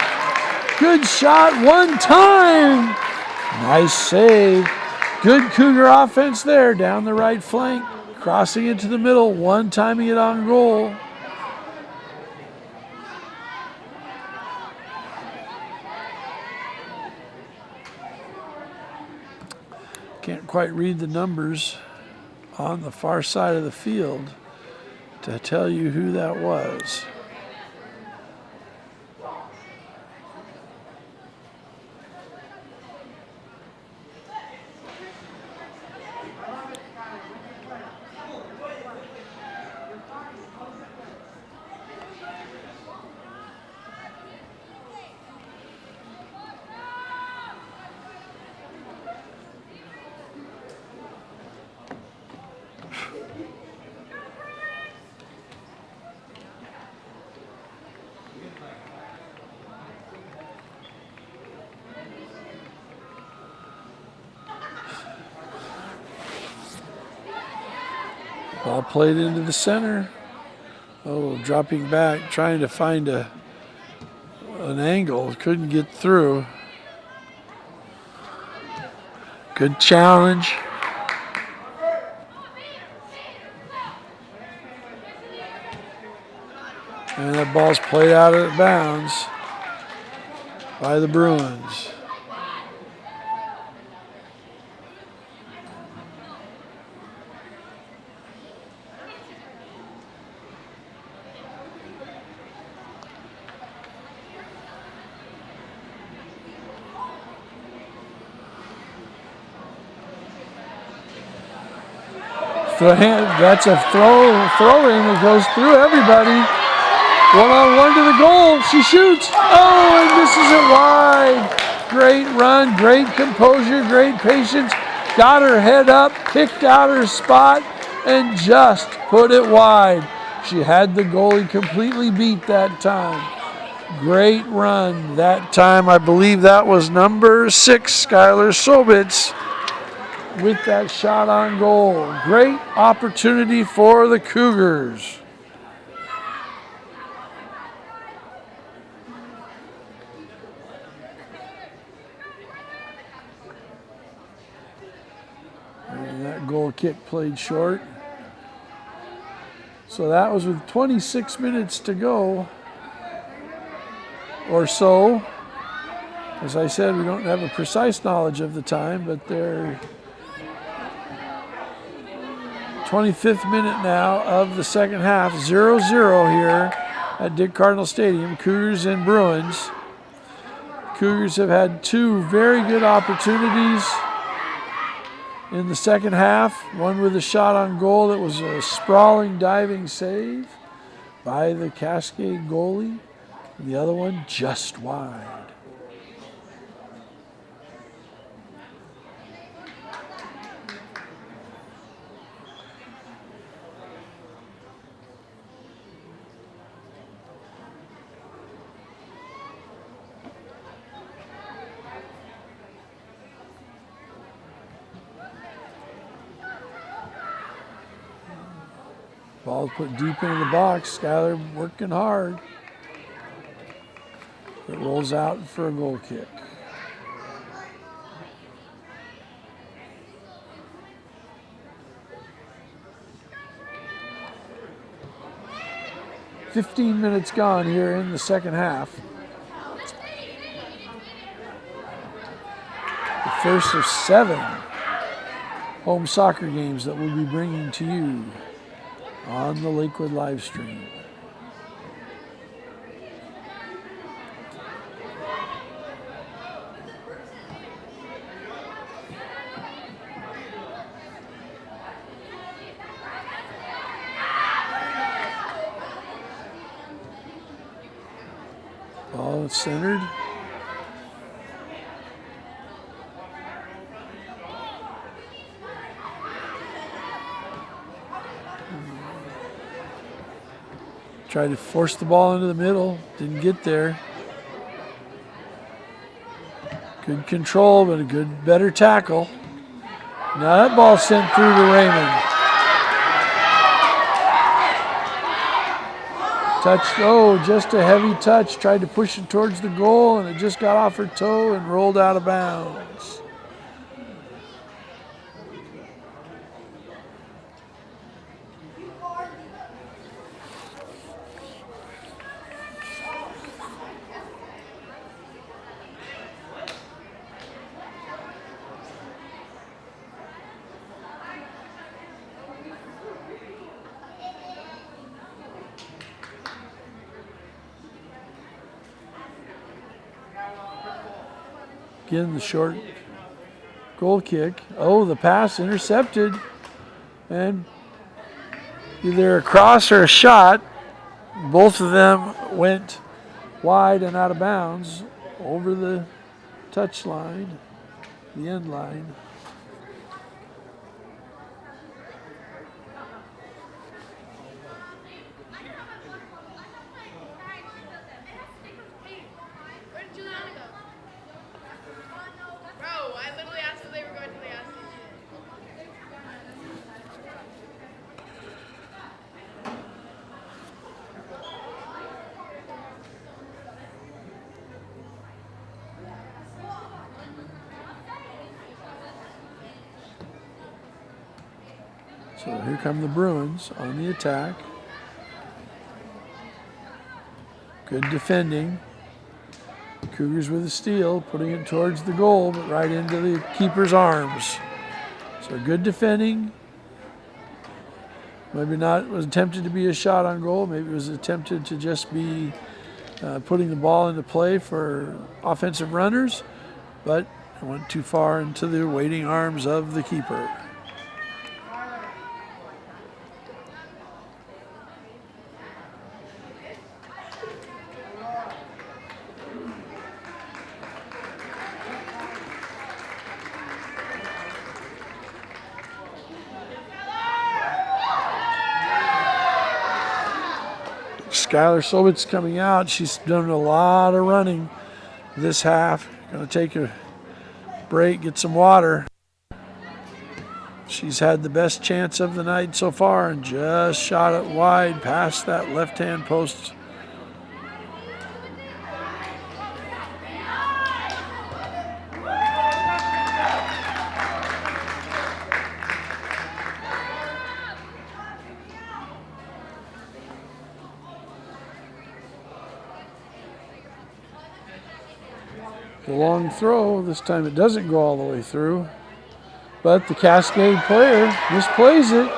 Good shot one time. Nice save. Good Cougar offense there down the right flank. Crossing into the middle. One timing it on goal. Can't quite read the numbers on the far side of the field to tell you who that was. Ball played into the center. Oh, dropping back, trying to find an angle. Couldn't get through. Good challenge. And that ball's played out of bounds by the Bruins. That's a throw-in that goes through everybody. One-on-one to the goal. She shoots. Oh, and misses it wide. Great run, great composure, great patience. Got her head up, picked out her spot, and just put it wide. She had the goalie completely beat that time. Great run that time. I believe that was number 6, Skylar Sobitz, with that shot on goal. Great opportunity for the Cougars. And that goal kick played short. So that was with 26 minutes to go or so. As I said, we don't have a precise knowledge of the time, but they're 25th minute now of the second half, 0-0 here at Dick Cardinal Stadium, Cougars and Bruins. Cougars have had 2 very good opportunities in the second half. One with a shot on goal that was a sprawling diving save by the Cascade goalie. And the other one just wide. Ball put deep into the box. Skylar working hard. It rolls out for a goal kick. "15 minutes gone here in the second half. The first of 7 home soccer games that we'll be bringing to you on the Lakewood live stream. Ball centered. Tried to force the ball into the middle, didn't get there. Good control, but a better tackle. Now that ball sent through to Raymond. Touched, just a heavy touch. Tried to push it towards the goal, and it just got off her toe and rolled out of bounds. Again, the short goal kick. Oh, the pass intercepted. And either a cross or a shot. Both of them went wide and out of bounds over the touch line, the end line. So here come the Bruins on the attack. Good defending. Cougars with a steal, putting it towards the goal, but right into the keeper's arms. So good defending. Maybe not was attempted to be a shot on goal. Maybe it was attempted to just be putting the ball into play for offensive runners, but it went too far into the waiting arms of the keeper. Skylar Sobitz coming out. She's done a lot of running this half. Going to take a break, get some water. She's had the best chance of the night so far and just shot it wide past that left-hand post. The long throw, this time it doesn't go all the way through, but the Cascade player misplays it.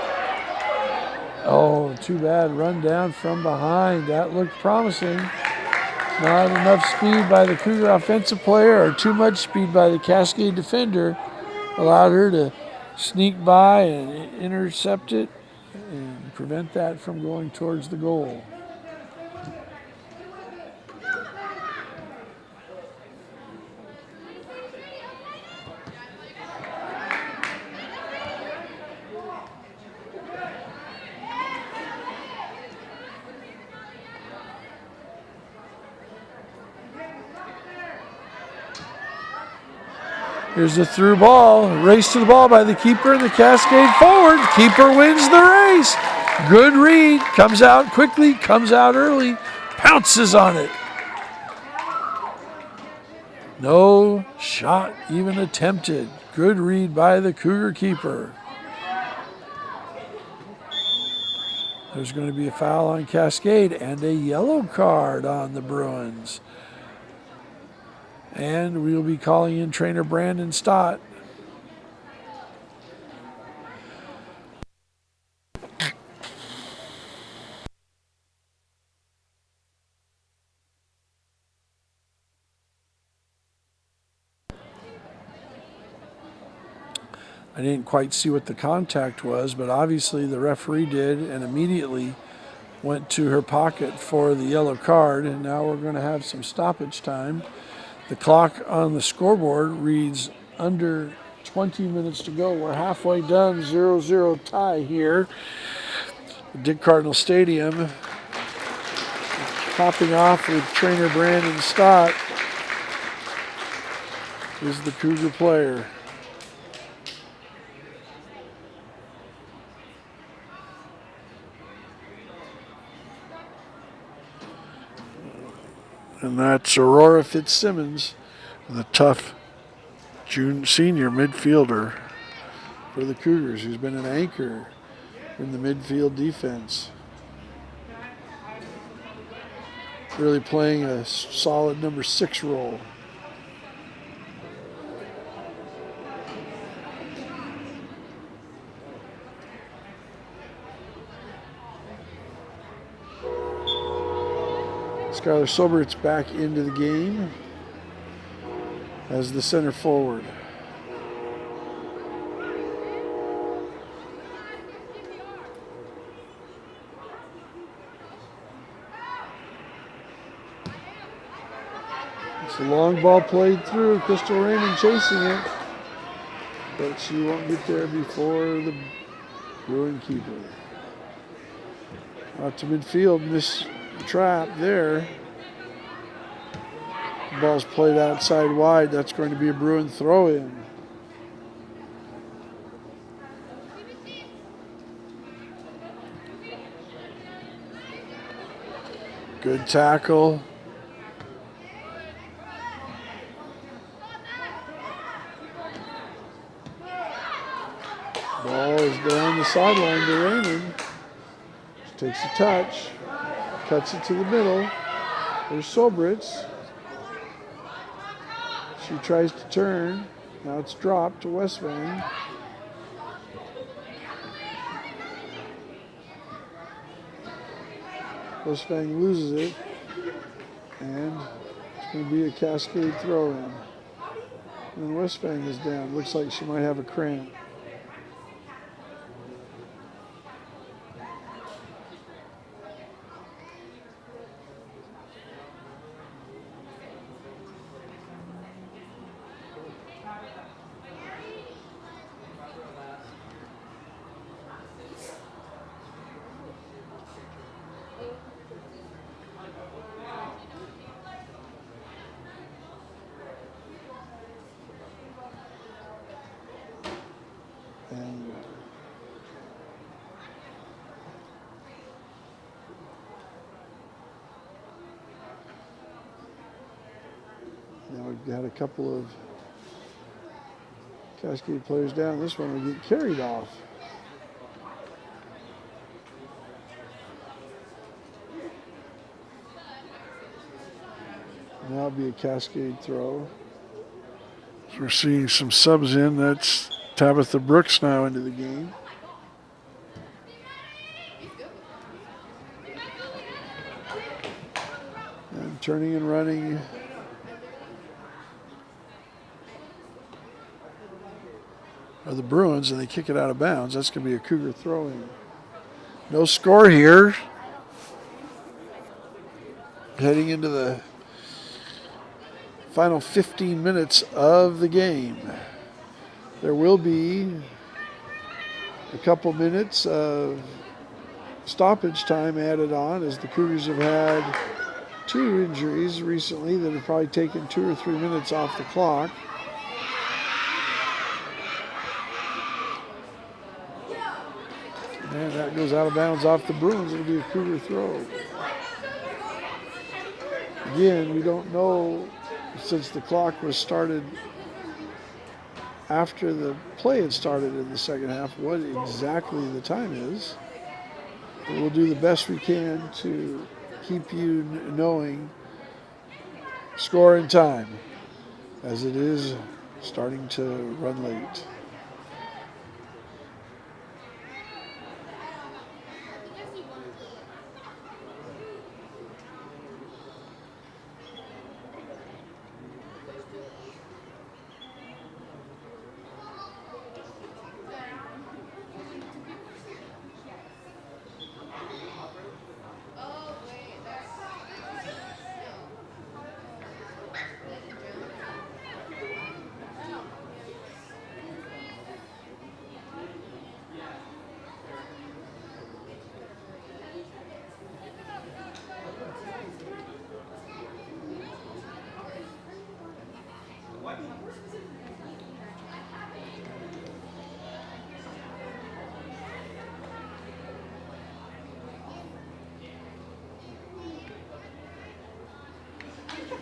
Oh, too bad, run down from behind. That looked promising. Not enough speed by the Cougar offensive player or too much speed by the Cascade defender allowed her to sneak by and intercept it and prevent that from going towards the goal. Here's the through ball, race to the ball by the keeper and the Cascade forward. Keeper wins the race. Good read, comes out quickly, comes out early, pounces on it. No shot even attempted. Good read by the Cougar keeper. There's going to be a foul on Cascade and a yellow card on the Bruins. And we'll be calling in trainer Brandon Stott. I didn't quite see what the contact was, but obviously the referee did and immediately went to her pocket for the yellow card, and now we're going to have some stoppage time. The clock on the scoreboard reads under 20 minutes to go. We're halfway done, 0-0 tie here. Dick Cardinal Stadium. Topping off with trainer Brandon Stott is the Cougar player. And that's Aurora Fitzsimmons, the tough senior midfielder for the Cougars, who's been an anchor in the midfield defense. Really playing a solid number 6 role. Skylar Sobert's back into the game. as the center forward. It's a long ball played through. Crystal Raymond chasing it, but she won't get there before the Bruin keeper. Out to midfield, miss trap there. The ball's played outside wide. That's going to be a Bruin throw-in. Good tackle. Ball is down the sideline to Raymond. She takes a touch, cuts it to the middle. There's Sobritz. She tries to turn. Now it's dropped to Westvang. Westvang loses it. And it's going to be a cascade throw-in. And Westvang is down. Looks like she might have a cramp. And now we've got a couple of Cascade players down. This one will get carried off. Now it'll be a Cascade throw. So we're seeing some subs in. That's Tabitha Brooks now into the game. And turning and running are the Bruins, and they kick it out of bounds. That's going to be a Cougar throw-in. No score here. Heading into the final 15 minutes of the game. There will be a couple minutes of stoppage time added on, as the Cougars have had 2 injuries recently that have probably taken 2 or 3 minutes off the clock. And that goes out of bounds off the Bruins. It'll be a Cougar throw. Again, we don't know, since the clock was started after the play had started in the second half, what exactly the time is. But we'll do the best we can to keep you knowing score and time, as it is starting to run late.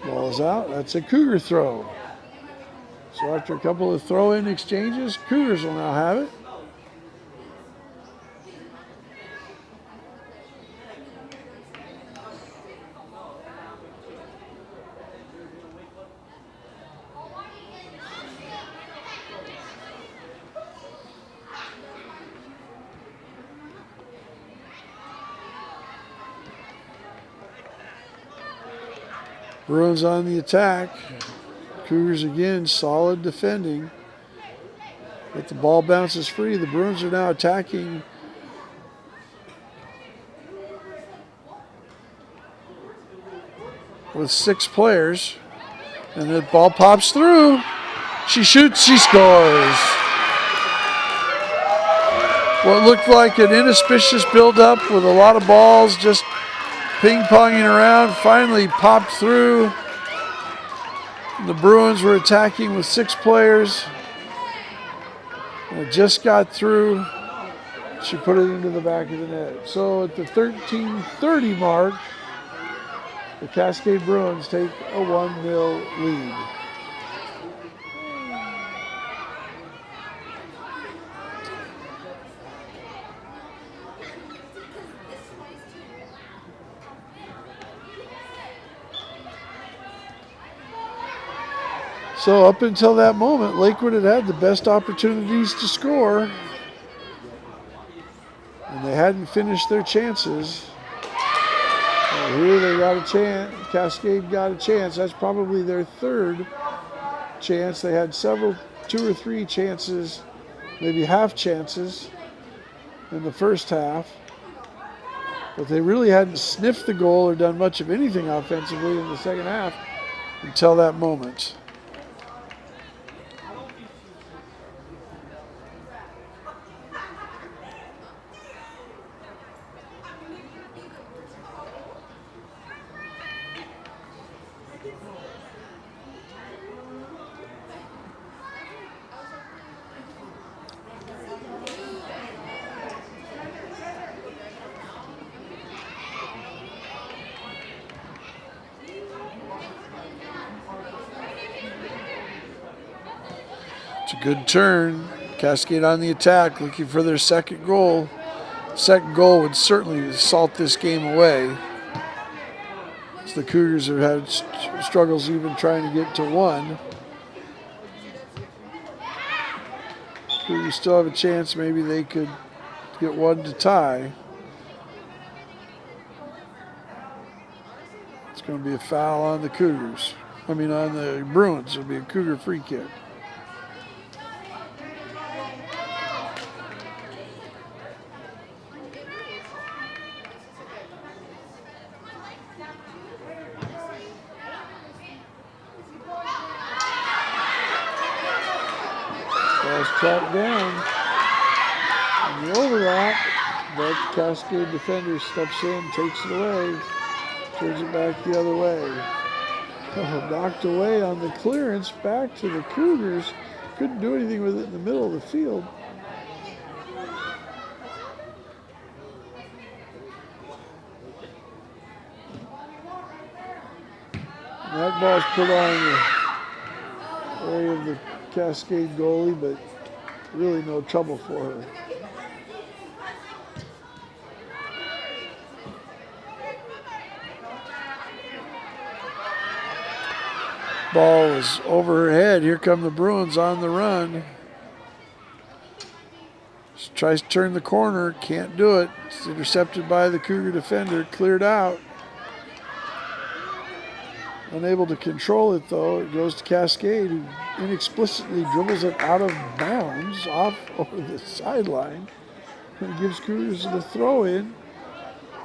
Ball's out. That's a Cougar throw. So after a couple of throw-in exchanges, Cougars will now have it. Bruins on the attack. Cougars again, solid defending. But the ball bounces free. The Bruins are now attacking with 6 players. And the ball pops through. She shoots, she scores. What looked like an inauspicious build-up with a lot of balls just ping-ponging around finally popped through. The Bruins were attacking with 6 players. And it just got through. She put it into the back of the net. So at the 13:30 mark, the Cascade Bruins take a 1-0 lead. So up until that moment, Lakewood had had the best opportunities to score. And they hadn't finished their chances. Here they got a chance. Cascade got a chance. That's probably their 3rd chance. They had 2 or 3 chances, maybe half chances in the first half. But they really hadn't sniffed the goal or done much of anything offensively in the second half until that moment. It's a good turn. Cascade on the attack, looking for their 2nd goal. Second goal would certainly salt this game away. As the Cougars have had struggles even trying to get to 1. Cougars still have a chance. Maybe they could get 1 to tie. It's going to be a foul on the Cougars. On the Bruins. It'll be a Cougar free kick. Trapped down in the overlap, but the Cascade defender steps in, takes it away, turns it back the other way. Knocked away on the clearance, back to the Cougars. Couldn't do anything with it in the middle of the field. And that ball's put on the area of the Cascade goalie, but really no trouble for her. Ball was over her head. Here come the Bruins on the run. She tries to turn the corner, can't do it. It's intercepted by the Cougar defender, cleared out. Unable to control it though, it goes to Cascade, who inexplicably dribbles it out of bounds off over the sideline and gives Cougars the throw in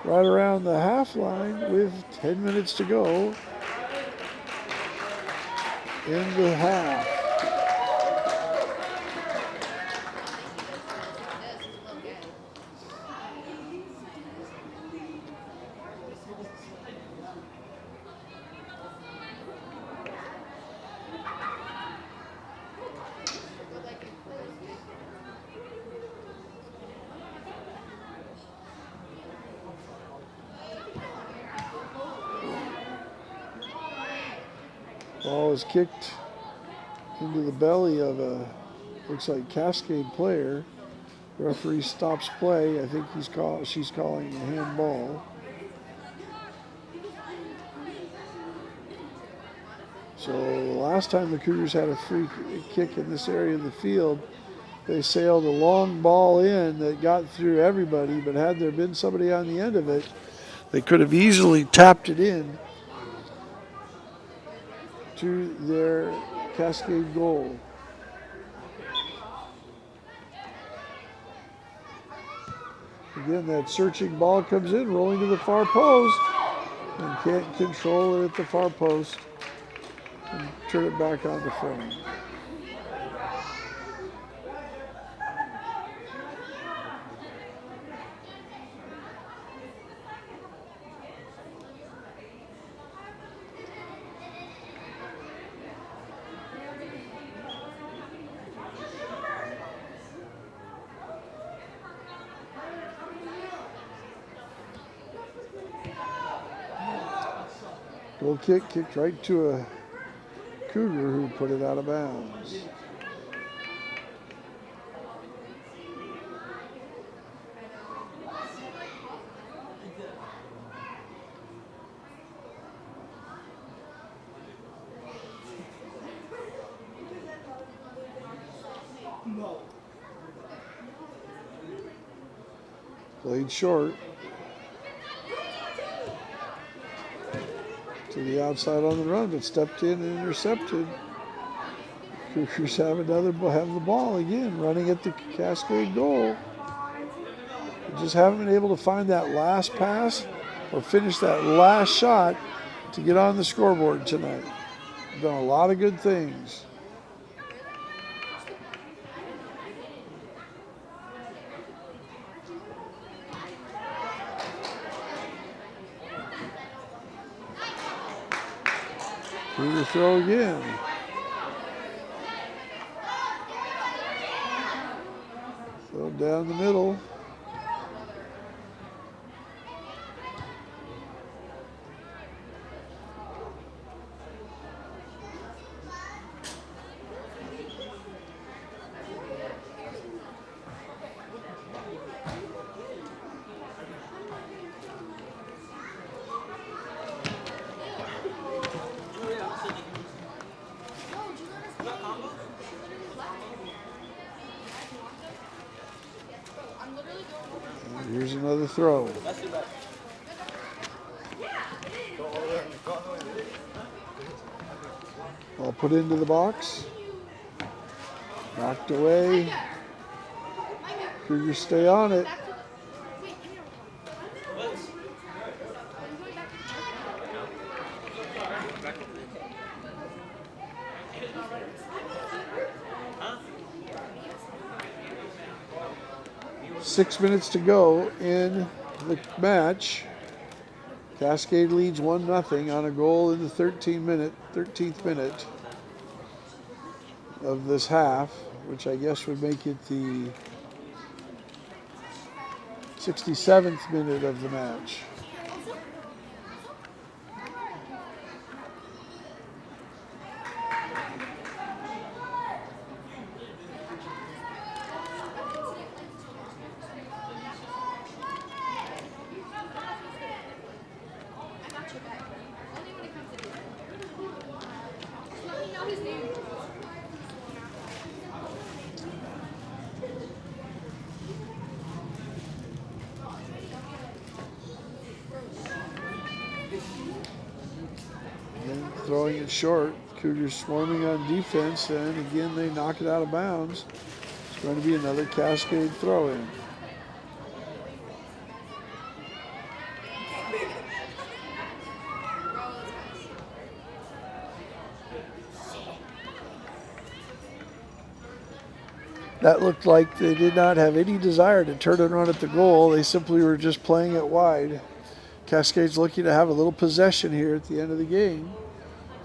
right around the half line with 10 minutes to go in the half. Ball is kicked into the belly of a, looks like Cascade player. The referee stops play. I think she's calling a handball. So last time the Cougars had a free kick in this area of the field, they sailed a long ball in that got through everybody, but had there been somebody on the end of it, they could have easily tapped it in to their Cascade goal. Again, that searching ball comes in, rolling to the far post, and can't control it at the far post and turn it back on the frame. Goal kick kicked right to a Cougar who put it out of bounds. Played short. To the outside on the run, but stepped in and intercepted. Cougars have the ball again, running at the Cascade goal. They just haven't been able to find that last pass or finish that last shot to get on the scoreboard tonight. Done a lot of good things. Cougar throw again. Throw down the middle. Here's another throw. Ball put into the box. Knocked away. Cougars stay on it. Six minutes to go in the match. Cascade leads 1-0 on a goal in the 13th minute of this half, which I guess would make it the 67th minute of the match. Throwing it short. Cougars swarming on defense, and again they knock it out of bounds. It's going to be another Cascade throw-in. That looked like they did not have any desire to turn and run at the goal. They simply were just playing it wide. Cascade's looking to have a little possession here at the end of the game.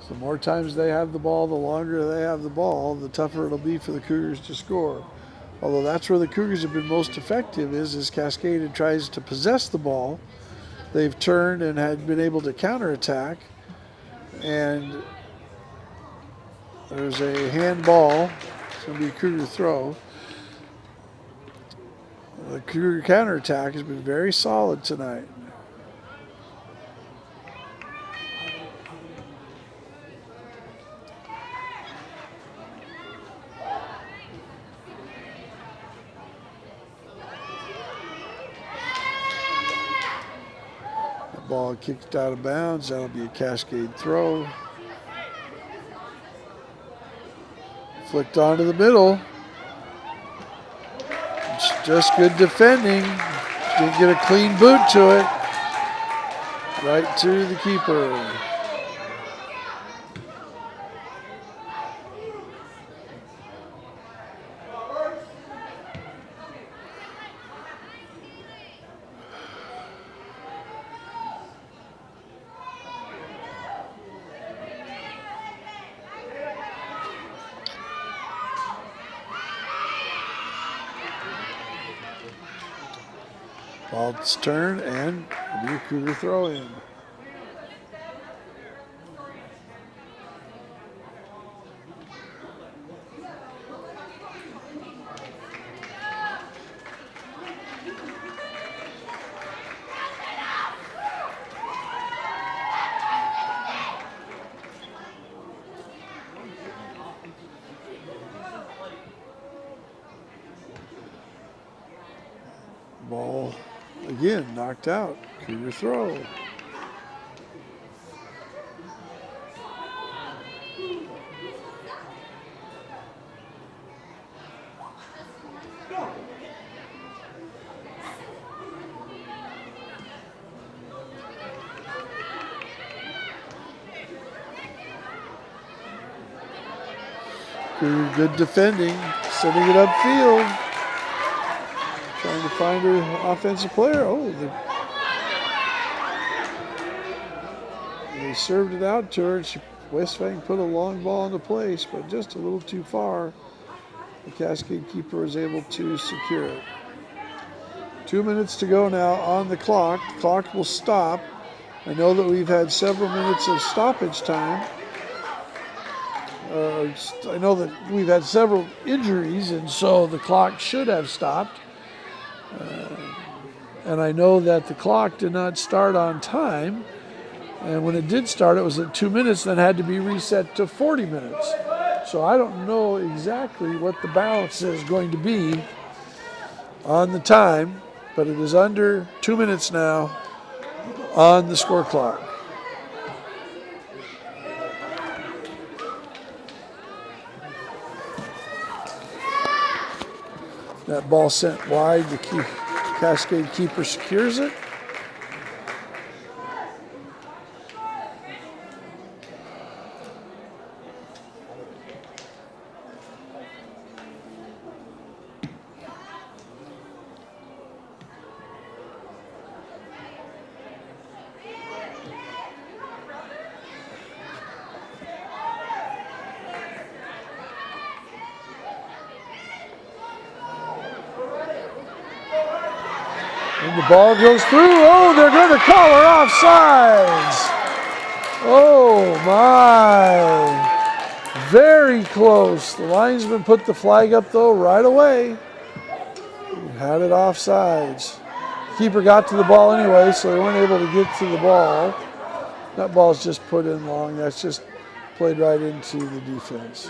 The more times they have the ball, the longer they have the ball, the tougher it'll be for the Cougars to score. Although that's where the Cougars have been most effective is Cascade tries to possess the ball. They've turned and had been able to counterattack. And there's a handball. It's going to be a Cougar throw. The Cougar counterattack has been very solid tonight. Ball kicked out of bounds. That'll be a Cascade throw. Flicked onto the middle. It's just good defending. Didn't get a clean boot to it. Right to the keeper. Ball's turn and it'll be a Cougar throw in. Ball again knocked out. Cougar throw. Cougar good defending, sending it upfield. Trying to find her offensive player. Oh, they served it out to her. Westfang put a long ball into place, but just a little too far. The Cascade keeper was able to secure it. 2 minutes to go now on the clock. The clock will stop. I know that we've had several minutes of stoppage time. I know that we've had several injuries, and so the clock should have stopped. And I know that the clock did not start on time. And when it did start, it was at 2 minutes, then had to be reset to 40 minutes. So I don't know exactly what the balance is going to be on the time, but it is under 2 minutes now on the score clock. That ball sent wide, the Cascade keeper secures it. And the ball goes through. Oh, they're going to call her offsides. Oh, my. Very close. The linesman put the flag up, though, right away. He had it offsides. Keeper got to the ball anyway, so they weren't able to get to the ball. That ball's just put in long. That's just played right into the defense.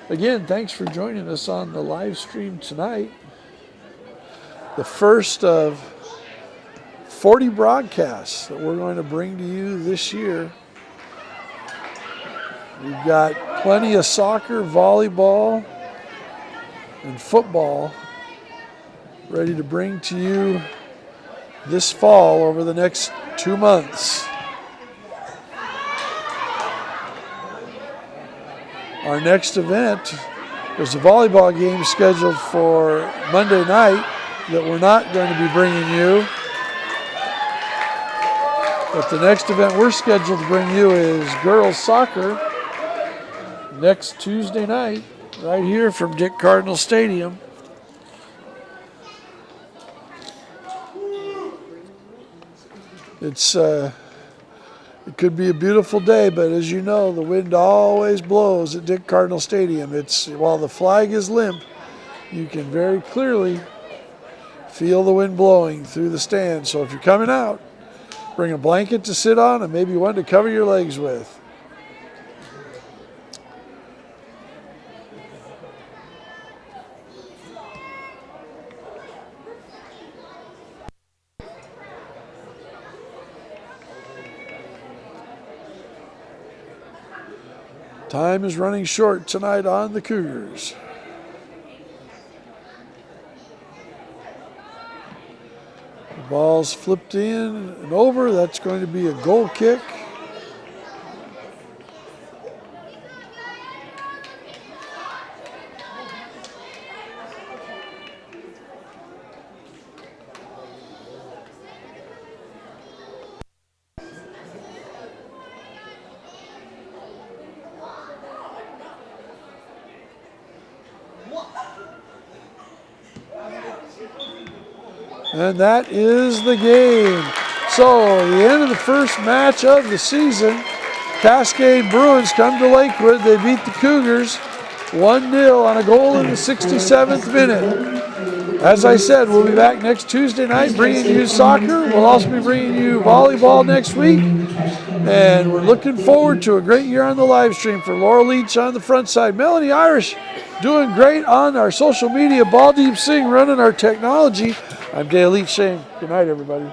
Again, thanks for joining us on the live stream tonight. The first of 40 broadcasts that we're going to bring to you this year. We've got plenty of soccer, volleyball, and football ready to bring to you this fall over the next 2 months. Our next event, there's a volleyball game scheduled for Monday night that we're not going to be bringing you. But the next event we're scheduled to bring you is girls soccer next Tuesday night, right here from Dick Cardinal Stadium. It could be a beautiful day, but as you know, the wind always blows at Dick Cardinal Stadium. While the flag is limp, you can very clearly feel the wind blowing through the stands. So if you're coming out, bring a blanket to sit on and maybe one to cover your legs with. Time is running short tonight on the Cougars. The ball's flipped in and over. That's going to be a goal kick. And that is the game. So, the end of the first match of the season. Cascade Bruins come to Lakewood. They beat the Cougars 1-0 on a goal in the 67th minute. As I said, we'll be back next Tuesday night bringing you soccer. We'll also be bringing you volleyball next week. And we're looking forward to a great year on the live stream for Laura Leach on the front side. Melanie Irish doing great on our social media. Ball Deep Sing running our technology. I'm Dale Leach saying good night, everybody.